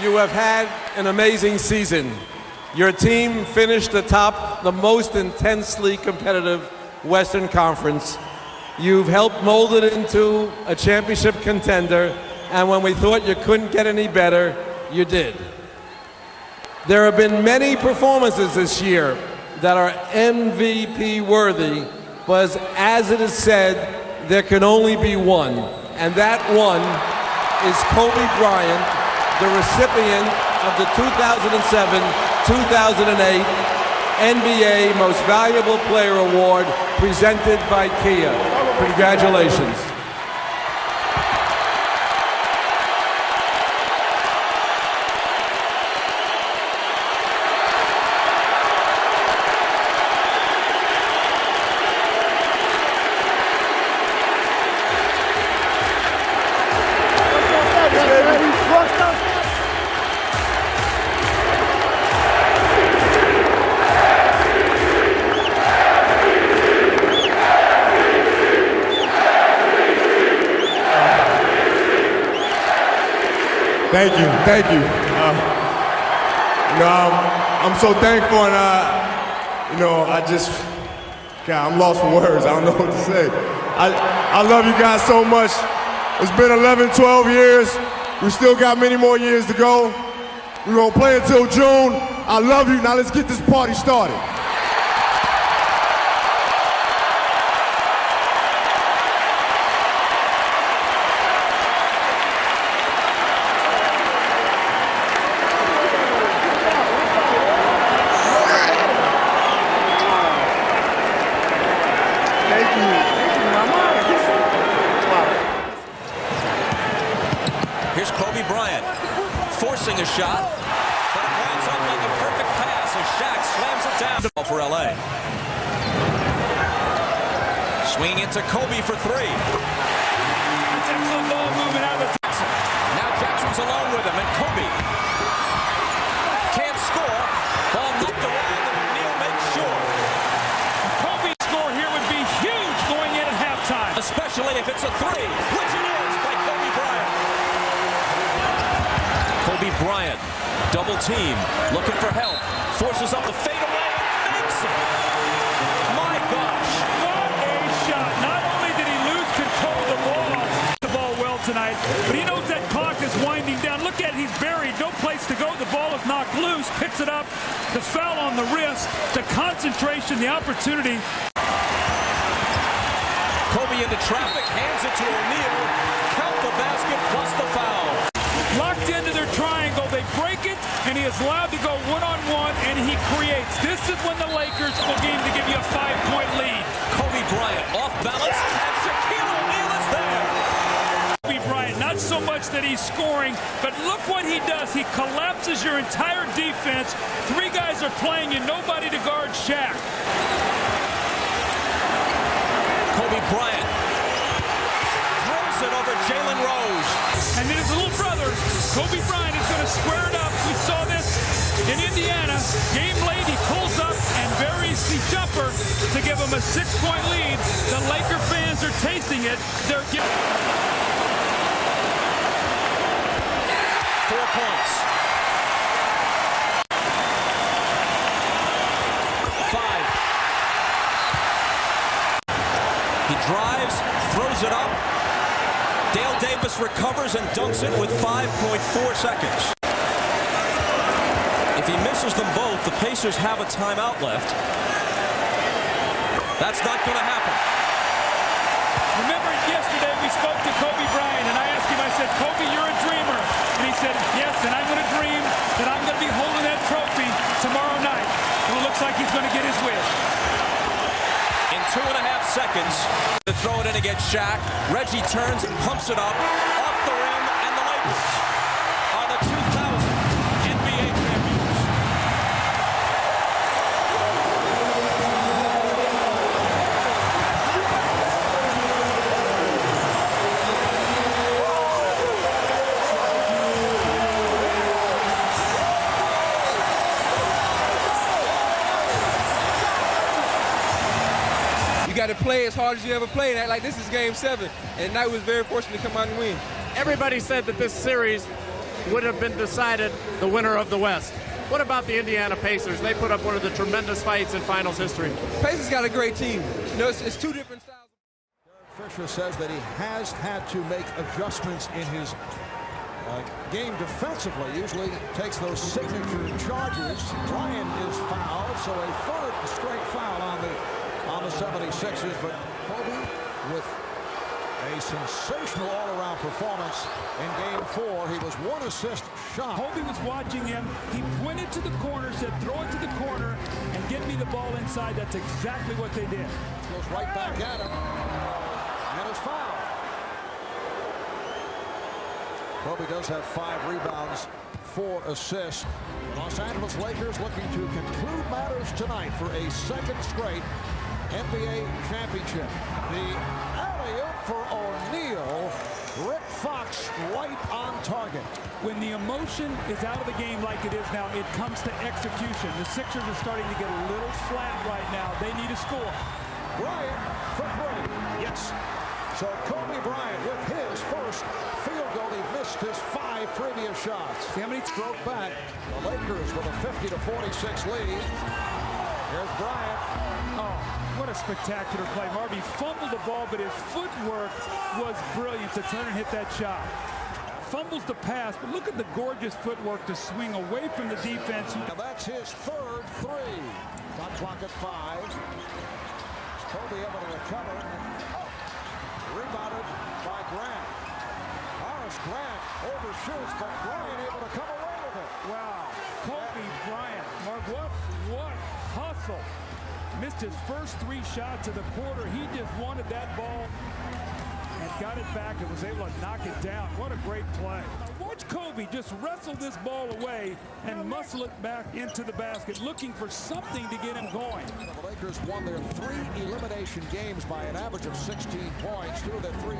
you have had an amazing season. Your team finished atop the most intensely competitive Western Conference. You've helped mold it into a championship contender, and when we thought you couldn't get any better, you did. There have been many performances this year that are MVP worthy, but as it is said, there can only be one, and that one is Kobe Bryant, the recipient of the 2007-2008 NBA Most Valuable Player Award presented by Kia. Congratulations. Thank you. I'm so thankful, and I'm lost for words. I don't know what to say. I love you guys so much. It's been 11, 12 years. We still got many more years to go. We're gonna play until June. I love you. Now let's get this party started. Here's Kobe Bryant forcing a shot, but it winds up like a perfect pass as Shaq slams it down for LA. Swinging into Kobe for 3. Excellent ball movement out of the Jackson. Now Jackson's alone with him, and Kobe can't score. Ball knocked around, and Neal makes sure. Kobe's score here would be huge going in at halftime, especially if it's a 3, which it is by Kobe Bryant. Kobe Bryant, double team, looking for help, forces up the fadeaway, makes it. My gosh, what a shot. Not only did he lose control of the ball well tonight, but he knows that clock is winding down. Look at it, he's buried, no place to go. The ball is knocked loose, picks it up, the foul on the wrist, the concentration, the opportunity. Kobe into traffic, hands it to O'Neal, count the basket plus the foul. Locked into their triangle, they break it, and he is allowed to go one-on-one, and he creates. This is when the Lakers will game to give you a 5-point lead. Kobe Bryant off balance, and Shaquille O'Neal is there. Kobe Bryant, not so much that he's scoring, but look what he does. He collapses your entire defense. 3 guys are playing and nobody to guard Shaq. Kobe Bryant throws it over Jalen Rose. And then his little brother, Kobe Bryant, is going to square it up. We saw this in Indiana. Game late, he pulls up and buries the jumper to give him a 6-point lead. The Laker fans are tasting it. They're getting 4 points. 5. He drives, throws it up. Dale Davis recovers and dunks it with 5.4 seconds. If he misses them both, the Pacers have a timeout left. That's not going to happen. Remember yesterday we spoke to Kobe Bryant, and I asked him, I said, Kobe, you're a dreamer. And he said, yes, and I'm going to dream that I'm going to be holding that trophy tomorrow night. And it looks like he's going to get his wish. In 2.5 seconds, to throw it in against Shaq. Reggie turns, pumps it up, off the rim, and the Lakers are the 2000 NBA champions. You got to play as hard as you ever played. Like this is Game 7, and tonight was very fortunate to come out and win. Everybody said that this series would have been decided the winner of the West. What about the Indiana Pacers? They put up one of the tremendous fights in finals history. Pacers got a great team. You know, it's two different styles. Fisher says that he has had to make adjustments in his game defensively. Usually takes those signature charges. Bryant is fouled, so a third straight foul on the 76ers, but Kobe with a sensational all-around performance in Game 4. He was 1 assist shot. Kobe was watching him. He pointed to the corner, said, throw it to the corner and get me the ball inside. That's exactly what they did. Goes right back at him and is fouled. Kobe does have 5 rebounds, 4 assists. Los Angeles Lakers looking to conclude matters tonight for a second straight NBA championship. The alley-oop for O'Neal. Rick Fox right on target. When the emotion is out of the game like it is now, it comes to execution. The Sixers are starting to get a little flat right now. They need a score. Bryant for 3. Yes. So Kobe Bryant with his first field goal. He missed his 5 previous shots. See how many stroke back. The Lakers with a 50-46 lead. Here's Bryant. Oh, what a spectacular play. Marby fumbled the ball, but his footwork was brilliant to turn and hit that shot. Fumbles the pass, but look at the gorgeous footwork to swing away from the defense. Now that's his third 3. Shot clock at 5. Kobe able to recover. Rebounded by Grant. Horace Grant overshoots, but Bryant able to come away with it. Wow. Kobe Bryant. Mark, what hustle. Missed his first 3 shots of the quarter. He just wanted that ball and got it back and was able to knock it down. What a great play. Now watch Kobe just wrestle this ball away and muscle it back into the basket, looking for something to get him going. The Lakers won their 3 elimination games by an average of 16 points. 2 of their 3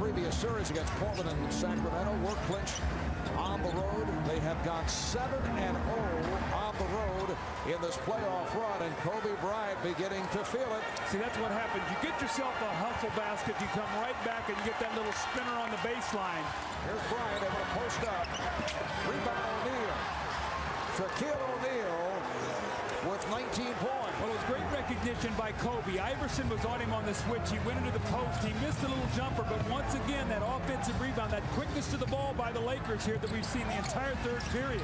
previous series against Portland and Sacramento were clinched on the road. They have gone 7-0 on the road in this playoff run, and Kobe Bryant beginning to feel it. See, that's what happens. You get yourself a hustle basket, you come right back and you get that little spinner on the baseline. Here's Bryant able to post up. Rebound O'Neal. Shaquille O'Neal with 19 points. Well, it was great recognition by Kobe. Iverson was on him on the switch. He went into the post. He missed a little jumper, but once again, that offensive rebound, that quickness to the ball by the Lakers here that we've seen the entire third period.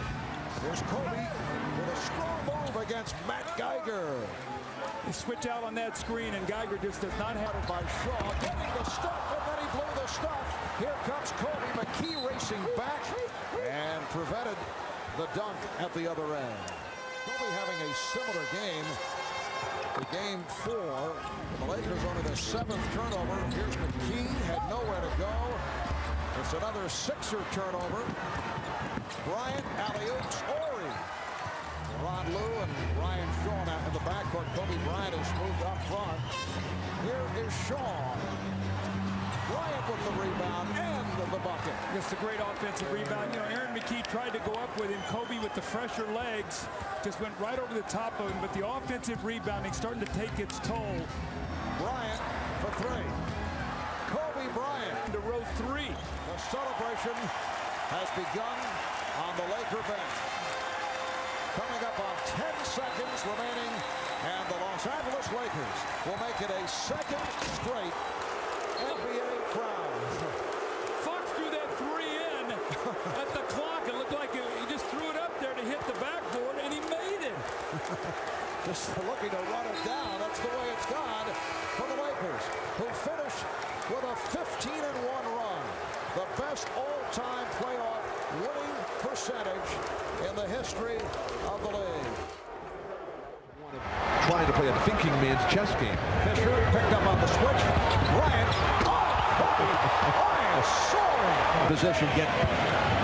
Here's Kobe with a strong move against Matt Geiger. They switch out on that screen, and Geiger just does not have it. By Shaw, getting the stuff, and then he blew the stuff. Here comes Kobe. McKee racing back and prevented the dunk at the other end. Kobe having a similar game to Game 4. The Lakers only the 7th turnover. Here's McKee, had nowhere to go. It's another Sixer turnover. Bryant, alley-oops, Ori. Ron Lue and Ryan Shaw in the backcourt. but Kobe Bryant has moved up front. Here is Shaw. Bryant with the rebound and the bucket. It's a great offensive rebound. You know, Aaron McKee tried to go up with him. Kobe with the fresher legs just went right over the top of him, but the offensive rebounding starting to take its toll. Bryant for three. Kobe Bryant to row three. The celebration has begun on the Laker bench. Coming up on 10 seconds remaining, and the Los Angeles Lakers will make it a second straight NBA crown. Fox threw that three in at the clock. It looked like he just threw it up there to hit the backboard, and he made it. Just looking to run it down. That's the way it's gone for the Lakers, who finish with a 15-1 run. The best all-time playoff winning percentage in the history of the league. Trying to play a thinking man's chess game. Fisher picked up on the switch. Bryant. Bryant soaring. Position get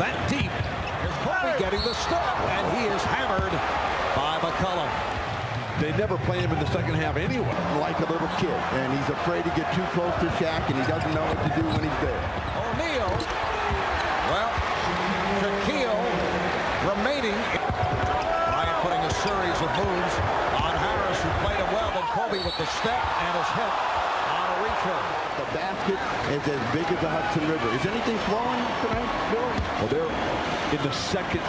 that deep. Here's Kobe getting the step, and he is hammered by McCollum. They never play him in the second half anyway. Like a little kid, and he's afraid to get too close to Shaq, and he doesn't know what to do when he's there. O'Neal. Well, Shaquille remaining. Bryant putting a series of moves on Harris, who played it well, and Kobe with the step and his hit on a reach-in. The basket is as big as the Hudson River. Is anything flowing tonight, Bill? Well, they're in the second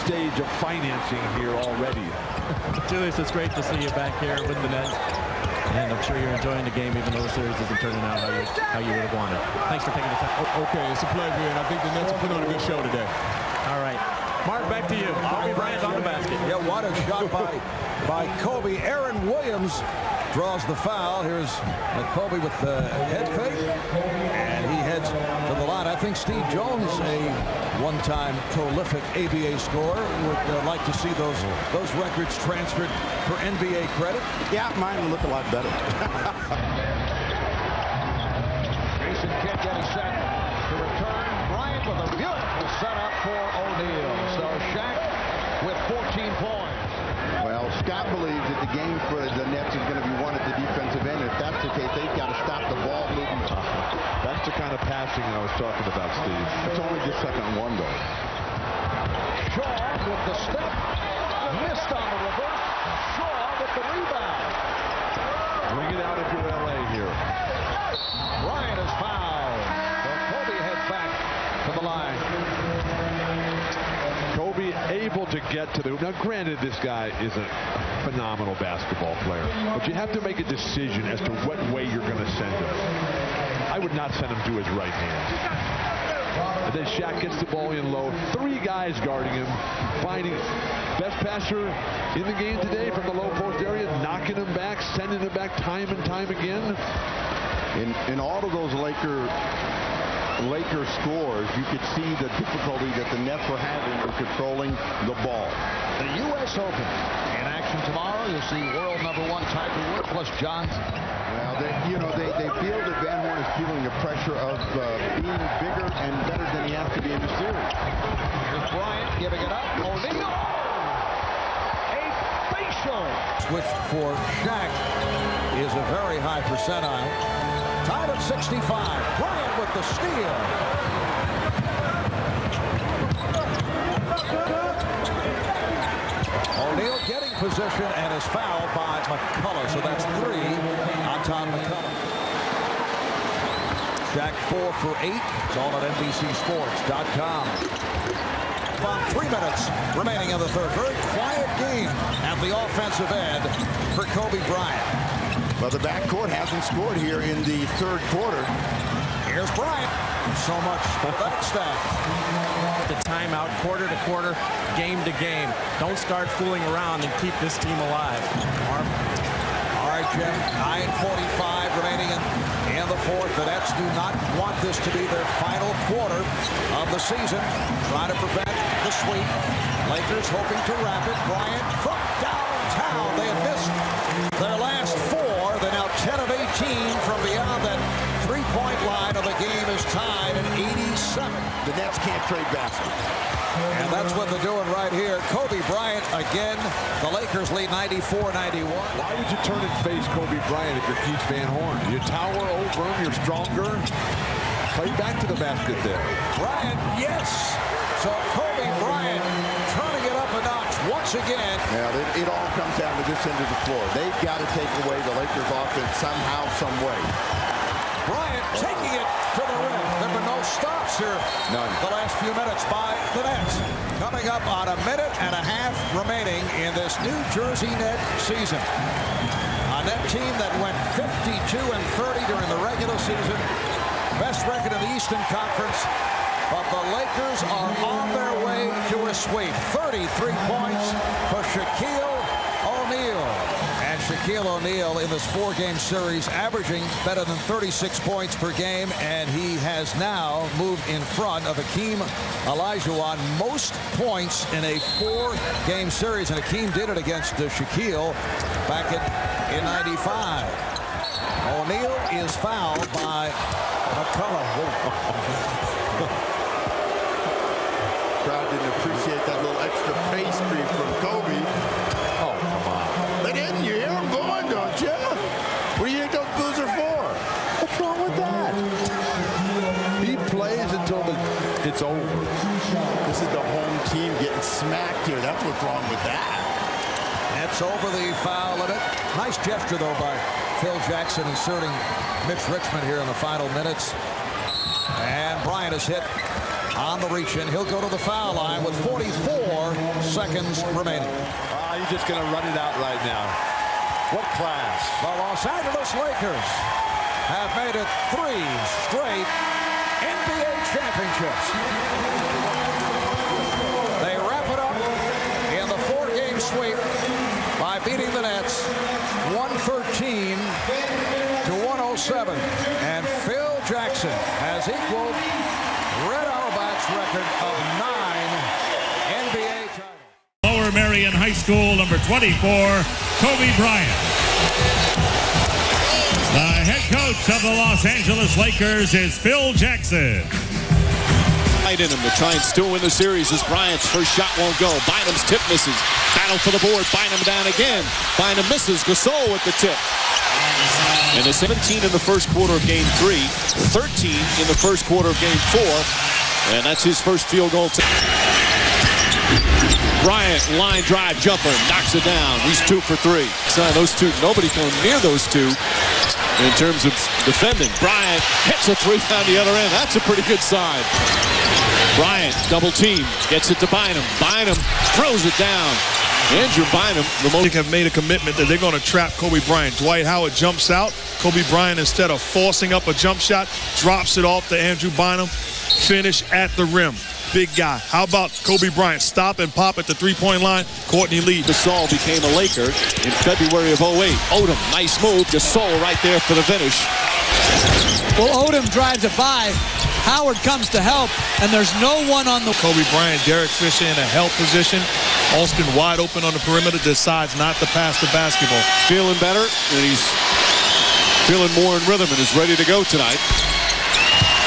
stage of financing here already. Julius, it's great to see you back here with the Nets, and I'm sure you're enjoying the game, even though the series isn't turning out how you would have wanted. Thanks for taking the time. Okay, it's a pleasure, and I think the Nets will put on a good show today. All right. Mark, back to you. Kobe Bryant on the basket. Yeah, what a shot by Kobe. Aaron Williams draws the foul. Here's Kobe with the head fake, and he heads to the line. I think Steve Jones, a one-time prolific ABA scorer, would like to see those records transferred for NBA credit. Yeah, mine will look a lot better. Jason Kidd getting set to return. Bryant with a beautiful setup for O'Neal. So Shaq with 14 points. Well, Scott believes that the game for the Nets is going to be won at the defensive end. If that's the case, they've got to stop the ball moving. That's the kind of passing I was talking about, Steve. It's only just second and one, though. Shaw with the step. Missed on the reverse. Shaw with the rebound. Bring it out into L.A. here. Bryant is fouled. But Kobe heads back to the line. Kobe able to get to the... Now, granted, this guy is a phenomenal basketball player, but you have to make a decision as to what way you're going to send him. I would not send him to his right hand. And then Shaq gets the ball in low. Three guys guarding him, finding best passer in the game today from the low post area, knocking him back, sending him back time and time again. In all of those Laker scores, you could see the difficulty that the Nets were having in controlling the ball. The U.S. Open in action tomorrow. You'll see world #1 Tiger Woods plus John. Well, they feel that Van Horn is feeling the pressure of being bigger and better than he has to be in the series. Here's Bryant giving it up. O'Neal. A facial. Switched for Shaq is a very high percentile. Tied at 65. Bryant with the steal. O'Neal getting position and is fouled by McCullough. So that's 3 on Tom McCullough. Shaq 4 for 8. It's all at NBCSports.com. About 3 minutes remaining in the third. Very quiet game at the offensive end for Kobe Bryant. Well, the backcourt hasn't scored here in the third quarter. Here's Bryant. So much for that stat. The timeout, quarter to quarter, game to game. Don't start fooling around and keep this team alive. All right, Jim. 9:45 remaining in the fourth. The Nets do not want this to be their final quarter of the season. Trying to prevent the sweep. Lakers hoping to wrap it. Bryant from downtown. They have missed their last 4. They're now 10 of 18 from beyond that three-point line, and the game is tied at 87. The Nets can't trade baskets. And that's what they're doing right here. Kobe Bryant, a again, the Lakers lead 94-91. Why would you turn and face Kobe Bryant if you're Keith Van Horn? You tower over him, you're stronger. Play back to the basket there. Bryant, yes. So Kobe Bryant turning it up a notch once again. Yeah, it all comes down to this end of the floor. They've got to take away the Lakers offense somehow, some way. Bryant taking it to the rim. There were no stops here. None. The last few minutes by the Nets. Coming up on a minute and a half remaining in this New Jersey Net season. A Net team that went 52-30 during the regular season. Best record in the Eastern Conference. But the Lakers are on their way to a sweep. 33 points for Shaquille O'Neal. And Shaquille O'Neal in this 4-game series averaging better than 36 points per game. And he has now moved in front of Hakeem Olajuwon most points in a 4-game series. And Hakeem did it against Shaquille back in 95. O'Neal is fouled by McCullough. Crowd didn't appreciate that little extra face cream from Kobe. Oh, come on. But didn't you hear him going, don't you? What do you think those boos are for? What's wrong with that? He plays until it's over. This is the home team getting smacked here. That's what's wrong with that. That's over the foul limit. Nice gesture, though, by Phil Jackson inserting Mitch Richmond here in the final minutes. And Bryant is hit on the reach-in. He'll go to the foul line with 44 seconds remaining. You're just going to run it out right now. What class. The Los Angeles Lakers have made it 3 straight NBA championships. They wrap it up in the 4-game sweep by beating the Nets 113 to 107. And Phil Jackson has equaled Red Auerbach's record of 9 NBA titles. Lower Merion High School, number 24, Kobe Bryant. The head coach of the Los Angeles Lakers is Phil Jackson. Right in him to try and still win the series as Bryant's first shot won't go. Bynum's tip misses. Battle for the board. Bynum down again. Bynum misses. Gasol with the tip. And a 17 in the first quarter of Game 3, 13 in the first quarter of Game 4, and that's his first field goal. Bryant, line drive jumper, knocks it down. He's 2 for 3. So those two, nobody coming near those two in terms of defending. Bryant hits a 3 down the other end. That's a pretty good sign. Bryant, double team, gets it to Bynum. Bynum throws it down. Andrew Bynum, have made a commitment that they're going to trap Kobe Bryant. Dwight Howard jumps out. Kobe Bryant, instead of forcing up a jump shot, drops it off to Andrew Bynum. Finish at the rim. Big guy. How about Kobe Bryant? Stop and pop at the 3-point line. Courtney Lee. Gasol became a Laker in February of 08. Odom, nice move. Gasol right there for the finish. Well, Odom drives it by. Howard comes to help, and there's no one on the... Kobe Bryant, Derek Fisher in a help position. Austin wide open on the perimeter, decides not to pass the basketball. Feeling better, and he's feeling more in rhythm and is ready to go tonight.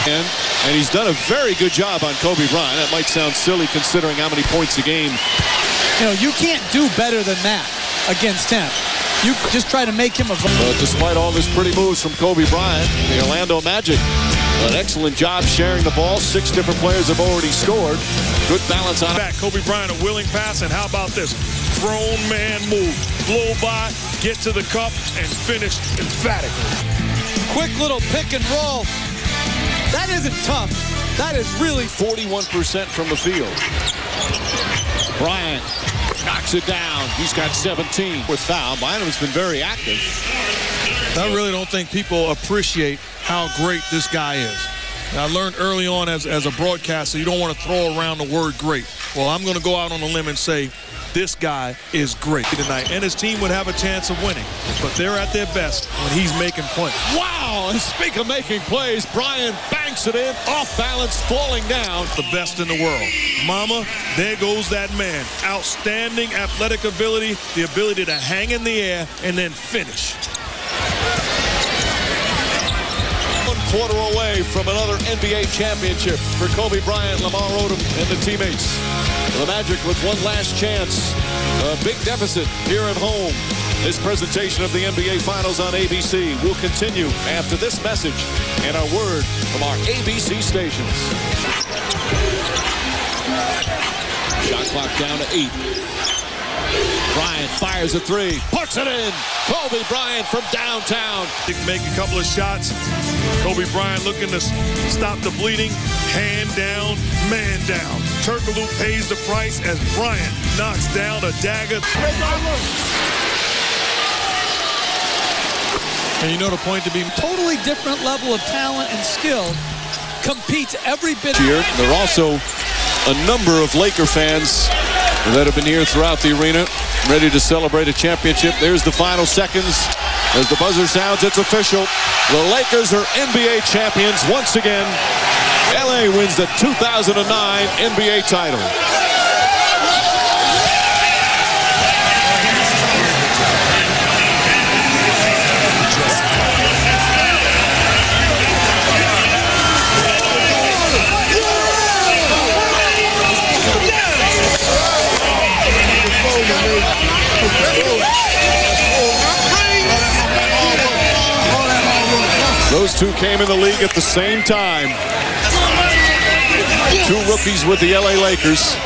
And he's done a very good job on Kobe Bryant. That might sound silly considering how many points a game. You know, you can't do better than that against him. You just try to make him a... But despite all this pretty moves from Kobe Bryant, the Orlando Magic, an excellent job sharing the ball. 6 different players have already scored. Good balance on back. Kobe Bryant, a willing pass, and how about this? Grown man move. Blow by, get to the cup, and finish emphatically. Quick little pick and roll. That isn't tough. That is really... 41% from the field. Bryant knocks it down. He's got 17 with foul. Bynum's been very active. I really don't think people appreciate how great this guy is. And I learned early on as a broadcaster, you don't want to throw around the word great. Well, I'm going to go out on a limb and say this guy is great tonight. And his team would have a chance of winning. But they're at their best when he's making plays. Wow! And speak of making plays, Bryant banks it in, off balance, falling down. The best in the world. Mama, there goes that man. Outstanding athletic ability, the ability to hang in the air and then finish. 1 quarter away from another NBA championship for Kobe Bryant, Lamar Odom, and the teammates. The Magic with one last chance. A big deficit here at home. This presentation of the NBA Finals on ABC will continue after this message and a word from our ABC stations. Shot clock down to 8. Bryant fires a 3, puts it in. Kobe Bryant from downtown. He can make a couple of shots. Kobe Bryant looking to stop the bleeding. Hand down, man down. Turkoglu pays the price as Bryant knocks down a dagger. And you know the point to be totally different level of talent and skill. Competes every bit. Here, there are also a number of Laker fans that have been here throughout the arena, ready to celebrate a championship. There's the final seconds. As the buzzer sounds, it's official. The Lakers are NBA champions once again. LA wins the 2009 NBA title. Those two came in the league at the same time. Two rookies with the LA Lakers,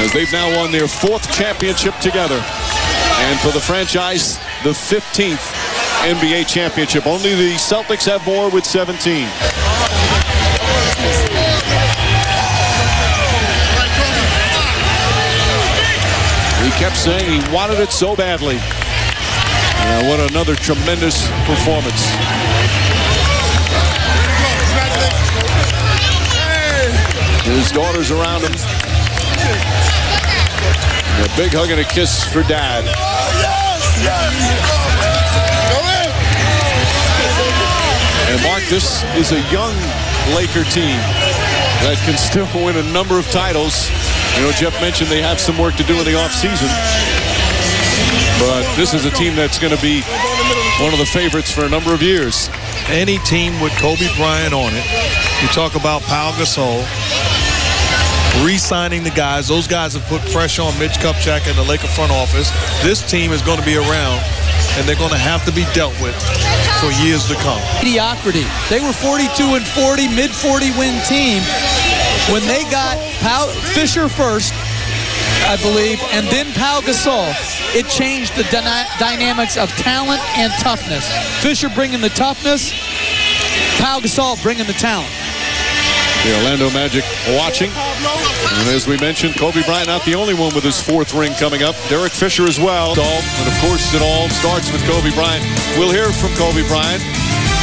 as they've now won their 4th championship together. And for the franchise, the 15th NBA championship. Only the Celtics have more with 17. He kept saying he wanted it so badly. What another tremendous performance. His daughters around him. A big hug and a kiss for Dad. And Mark, this is a young Laker team that can still win a number of titles. You know, Jeff mentioned they have some work to do in the offseason. But this is a team that's going to be one of the favorites for a number of years. Any team with Kobe Bryant on it, you talk about Pau Gasol, re-signing the guys. Those guys have put pressure on Mitch Kupchak and the Laker front office. This team is going to be around, and they're going to have to be dealt with for years to come. Mediocrity. They were 42-40, mid-40 win team. When they got Fisher first, I believe, and then Pau Gasol, it changed the dynamics of talent and toughness. Fisher bringing the toughness, Pau Gasol bringing the talent. The Orlando Magic watching. And as we mentioned, Kobe Bryant not the only one with his 4th ring coming up. Derek Fisher as well. And of course, it all starts with Kobe Bryant. We'll hear from Kobe Bryant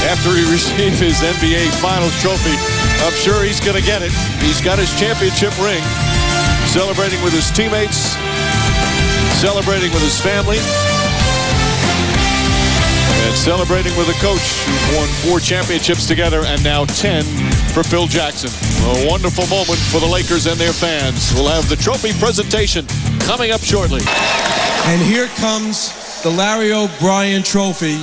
after he received his NBA Finals trophy. I'm sure he's going to get it. He's got his championship ring. Celebrating with his teammates, celebrating with his family, and celebrating with a coach who won 4 championships together and now 10 for Phil Jackson. A wonderful moment for the Lakers and their fans. We'll have the trophy presentation coming up shortly. And here comes the Larry O'Brien Trophy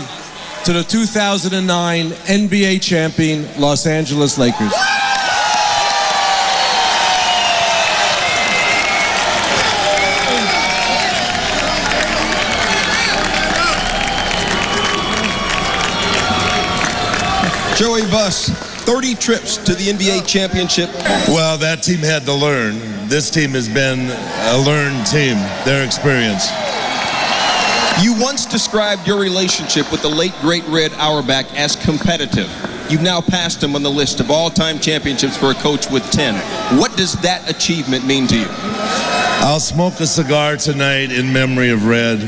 to the 2009 NBA champion Los Angeles Lakers. Joey Buss, 30 trips to the NBA championship. Well, that team had to learn. This team has been a learned team, their experience. You once described your relationship with the late, great Red Auerbach as competitive. You've now passed him on the list of all-time championships for a coach with 10. What does that achievement mean to you? I'll smoke a cigar tonight in memory of Red.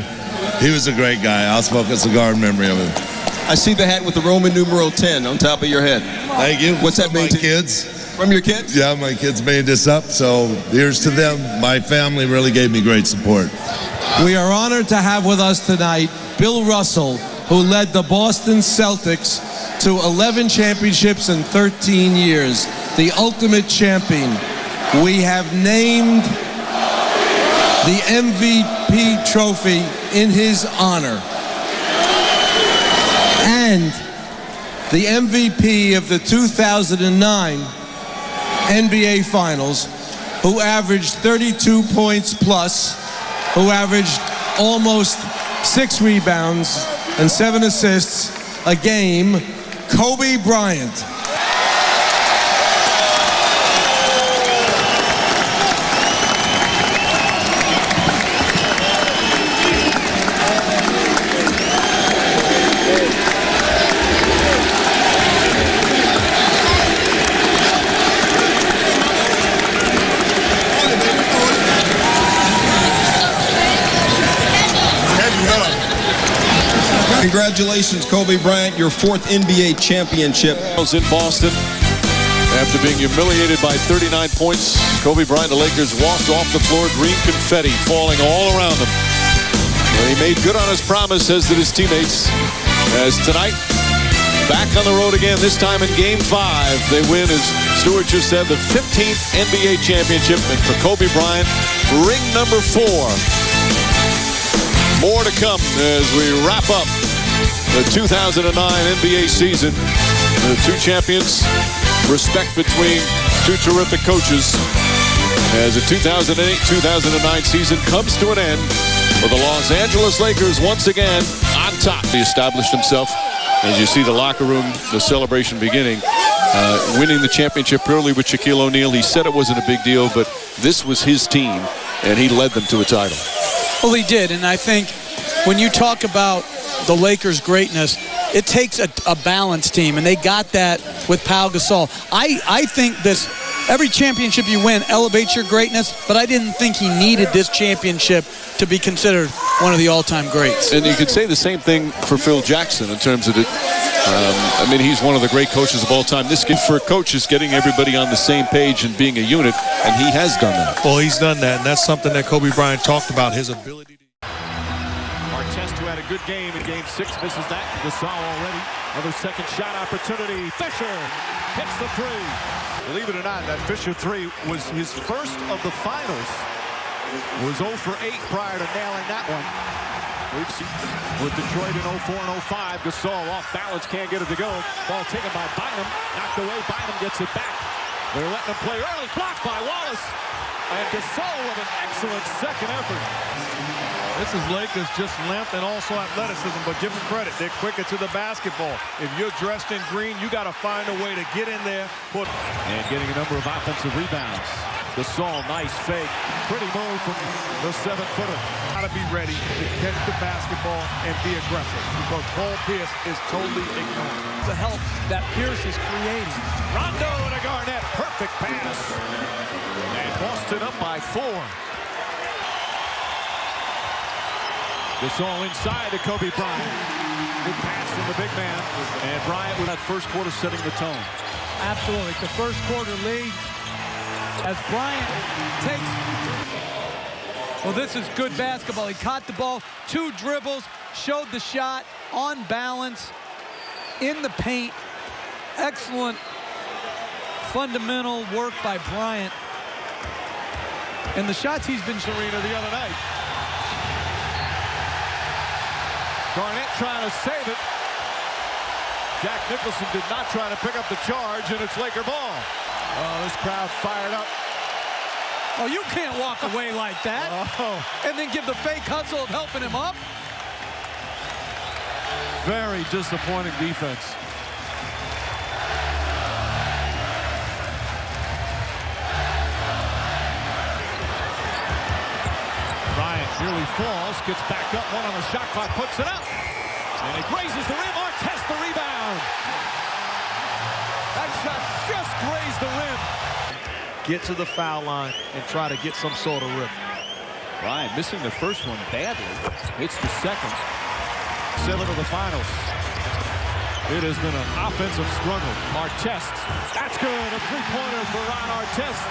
He was a great guy. I'll smoke a cigar in memory of him. I see the hat with the Roman numeral 10 on top of your head. Thank you. What's that mean to you? Kids. From your kids? Yeah, my kids made this up, so here's to them. My family really gave me great support. We are honored to have with us tonight Bill Russell, who led the Boston Celtics to 11 championships in 13 years, the ultimate champion. We have named the MVP trophy in his honor. And the MVP of the 2009 NBA Finals who averaged 32 points plus, who averaged almost 6 rebounds and 7 assists a game, Kobe Bryant. Congratulations, Kobe Bryant, your 4th NBA championship. In Boston, after being humiliated by 39 points, Kobe Bryant, the Lakers, walked off the floor, green confetti falling all around him. But he made good on his promise, as did his teammates. As tonight, back on the road again, this time in Game 5. They win, as Stewart just said, the 15th NBA championship. And for Kobe Bryant, ring number 4. More to come as we wrap up the 2009 NBA season. The 2 champions, respect between 2 terrific coaches, as the 2008-2009 season comes to an end with the Los Angeles Lakers once again on top. He established himself, as you see the locker room, the celebration beginning, winning the championship early with Shaquille O'Neal. He said it wasn't a big deal, but this was his team, and he led them to a title. Well, he did, and I think when you talk about the Lakers' greatness, it takes a balanced team, and they got that with Pau Gasol. I think every championship you win elevates your greatness, but I didn't think he needed this championship to be considered one of the all-time greats. And you could say the same thing for Phil Jackson in terms of it. I mean, he's one of the great coaches of all time. This kid, for a coach, is getting everybody on the same page and being a unit, and he has done that. Well, he's done that, and that's something that Kobe Bryant talked about, his ability to... Artest, who had a good game in Game 6, misses that. Gasol already. Another second shot opportunity. Fisher hits the 3. Believe it or not, that Fisher 3 was his first of the finals. Was 0 for 8 prior to nailing that one. We've seen with Detroit in 04 and 05. Gasol off balance, can't get it to go. Ball taken by Bynum. Knocked away. Bynum gets it back. They're letting him play early. Blocked by Wallace. And Gasol with an excellent second effort. This is Lakers just length and also athleticism, but give them credit. They're quicker to the basketball. If you're dressed in green, you got to find a way to get in there. And getting a number of offensive rebounds. Gasol, nice fake. Pretty move from the 7-footer. Got to be ready to catch the basketball and be aggressive, because Paul Pierce is totally ignoring the help that Pierce is creating. Rondo to Garnett. Perfect pass. And Boston up by 4. Gasol inside to Kobe Bryant. Good pass from the big man. And Bryant with that first quarter setting the tone. Absolutely. The first quarter lead as Bryant takes. Well, this is good basketball. He caught the ball, 2 dribbles, showed the shot, on balance, in the paint. Excellent fundamental work by Bryant. And the shots he's been Serena the other night. Garnett trying to save it. Jack Nicholson did not try to pick up the charge, and it's Laker ball. Oh, this crowd fired up. Oh, you can't walk away like that. Oh. And then give the fake hustle of helping him up. Very disappointing defense. Bryant nearly falls, gets back up, 1 on the shot clock, puts it up. And it grazes the rim. Artest the rebound. That shot just grazed the rim. Get to the foul line and try to get some sort of rhythm. Bryant missing the first one badly. Hits the second. 7 of the finals. It has been an offensive struggle. Artest. That's good. A 3-pointer for Ron Artest.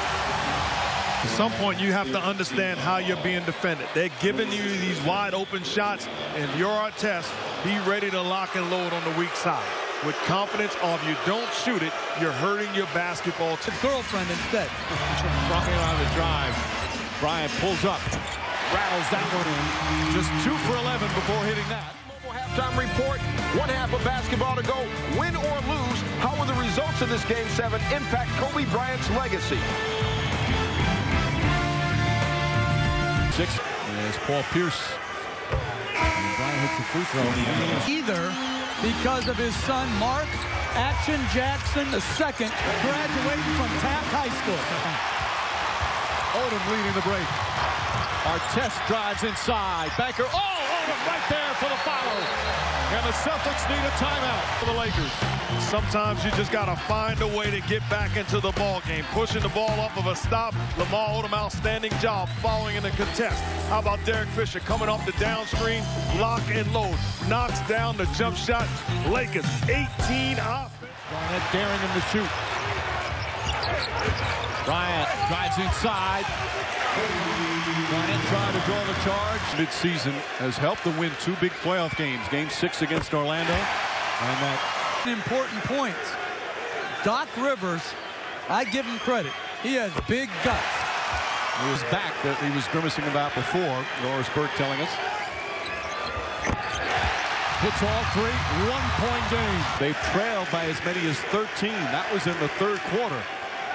At some point, you have to understand how you're being defended. They're giving you these wide open shots, and you're Artest. Be ready to lock and load on the weak side with confidence, or if you don't shoot it, you're hurting your basketball. His girlfriend instead. Dropping on the drive. Bryant pulls up. Rattles that one in. Just 2 for 11 before hitting that. Halftime report. 1 half of basketball to go. Win or lose, how will the results of this Game 7 impact Kobe Bryant's legacy? 6 as Paul Pierce. And Bryant hits the free throw. Either because of his son, Mark Action Jackson II, graduating from Taft High School. Odom leading the break. Artest drives inside. Banker. Oh, Odom right there for the foul. And the Celtics need a timeout for the Lakers. Sometimes you just got to find a way to get back into the ball game. Pushing the ball off of a stop. Lamar Odom, outstanding job following in the contest. How about Derek Fisher coming off the down screen, lock and load, knocks down the jump shot. Lakers 18 offense. Bryant daring him to shoot. Bryant drives inside. Bryant trying to draw the charge. Mid-season has helped to win 2 big playoff games. Game 6 against Orlando. And that Important points. Doc Rivers, I give him credit. He has big guts. it was back that he was grimacing about before. Norris Burke telling us. Hits all 3, 1-point game. They trailed by as many as 13. That was in the 3rd quarter.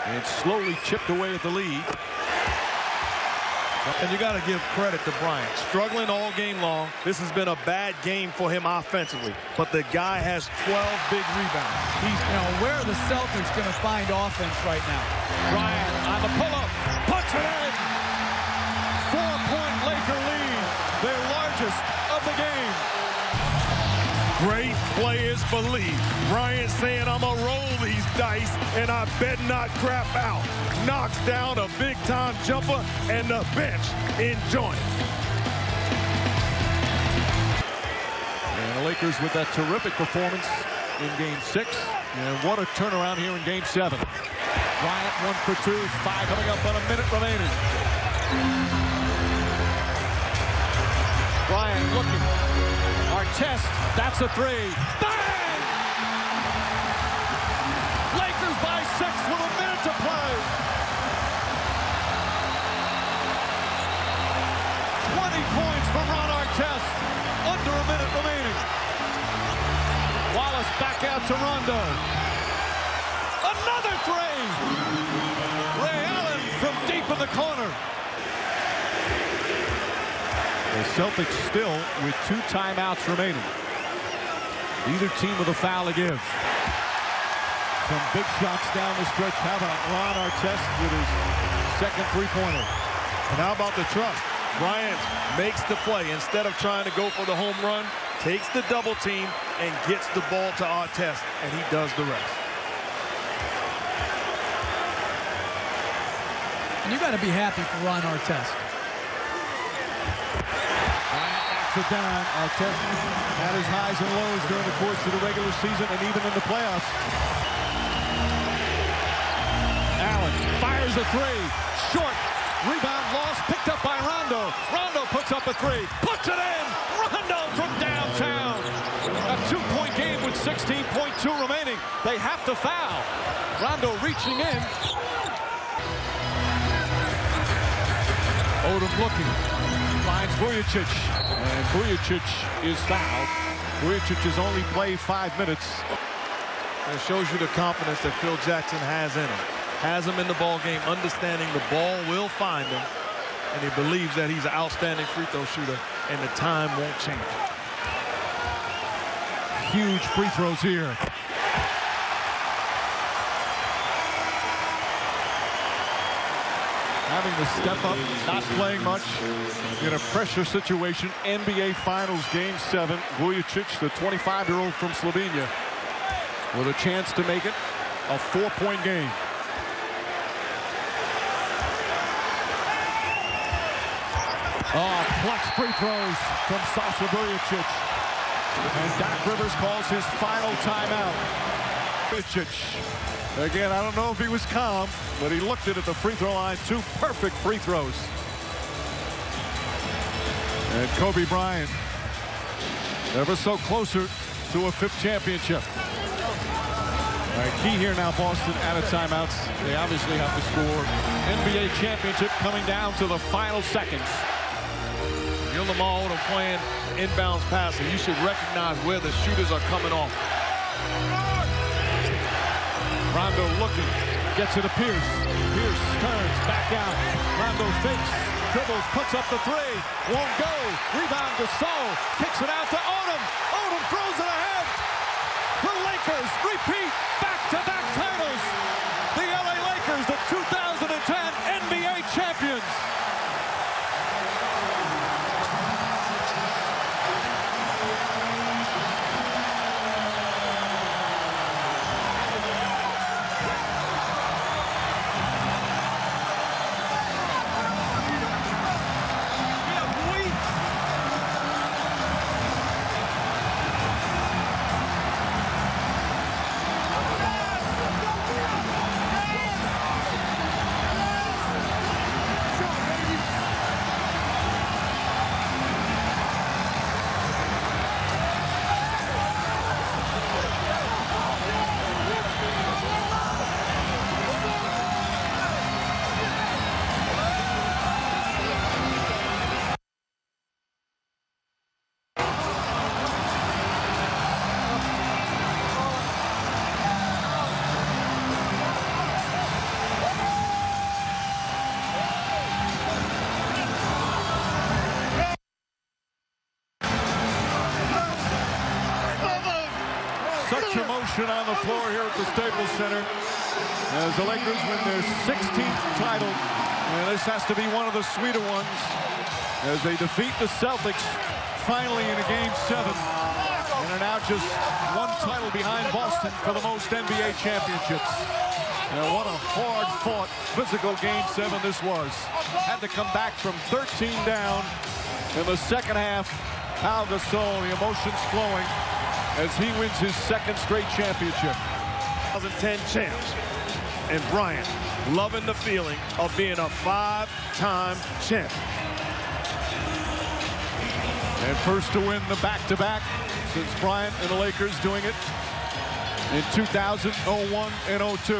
And slowly chipped away at the lead. And you got to give credit to Bryant. Struggling all game long. This has been a bad game for him offensively. But the guy has 12 big rebounds. He's, where are the Celtics going to find offense right now? Bryant on the pull-up. Puts it in. 4-point Laker lead. Their largest of the game. Great players believe. Bryant saying, I'm going to roll these dice, and I bet not crap out. Knocks down a big-time jumper, and the bench enjoying. And the Lakers with that terrific performance in Game 6. And what a turnaround here in Game 7. Bryant 1 for 2. 5 coming up on a minute remaining. Bryant looking. Artest, that's a 3. Bang! Lakers by 6 with a minute to play. 20 points from Ron Artest. Under a minute remaining. Wallace back out to Rondo. Another 3. Ray Allen from deep in the corner. The Celtics still with 2 timeouts remaining. Either team with a foul to give. Some big shots down the stretch. How about Ron Artest with his second 3-pointer? And how about the trust? Bryant makes the play. Instead of trying to go for the home run, takes the double team and gets the ball to Artest, and he does the rest. And you got to be happy for Ron Artest. It down. Artest had his highs and lows during the course of the regular season and even in the playoffs. Allen fires a 3. Short. Rebound lost. Picked up by Rondo. Rondo puts up a 3. Puts it in. Rondo from downtown. A 2-point game with 16.2 remaining. They have to foul. Rondo reaching in. Odom looking. Finds Vujacic. And Vujacic is fouled. Vujacic has only played 5 minutes. It shows you the confidence that Phil Jackson has in him. Has him in the ball game, understanding the ball will find him. And he believes that he's an outstanding free throw shooter, and the time won't change. Huge free throws here. Having to step up, not playing much in a pressure situation. NBA Finals Game 7. Vujacic, the 25-year-old from Slovenia, with a chance to make it a 4-point game. Clutch free throws from Sasha Vujacic. And Doc Rivers calls his final timeout. Vujacic. Again, I don't know if he was calm, but he looked at the free throw line. 2 perfect free throws. And Kobe Bryant, ever so closer to a 5th championship. All right, key here now, Boston out of timeouts. They obviously have to score. NBA championship coming down to the final seconds. You're Lamar Odom playing inbounds passer. You should recognize where the shooters are coming off. Rondo looking, gets it to Pierce. Pierce turns back out. Rondo fakes. Dribbles, puts up the three. Won't go. Rebound Gasol. Kicks it out to Odom. Odom throws it ahead. The Lakers repeat back-to-back titles. The LA Lakers, the 2010 NBA champions. Such emotion on the floor here at the Staples Center as the Lakers win their 16th title. And this has to be one of the sweeter ones as they defeat the Celtics finally in a Game 7. And are now just one title behind Boston for the most NBA championships. And what a hard-fought, physical Game 7 this was. Had to come back from 13 down in the second half. Pau Gasol, the emotions flowing as he wins his second straight championship. 2010 champs. And Bryant loving the feeling of being a 5-time champ. And first to win the back-to-back since Bryant and the Lakers doing it in 2000, 01, and 02.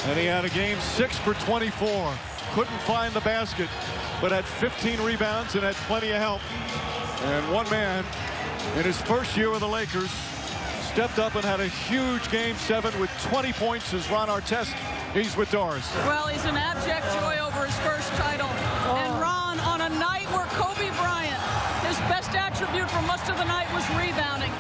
And he had a Game 6 for 24. Couldn't find the basket, but had 15 rebounds and had plenty of help. And one man in his first year with the Lakers stepped up and had a huge Game 7 with 20 points as Ron Artest. He's with Doris. Well, he's in abject joy over his first title. And Ron, on a night where Kobe Bryant, his best attribute for most of the night was rebounding.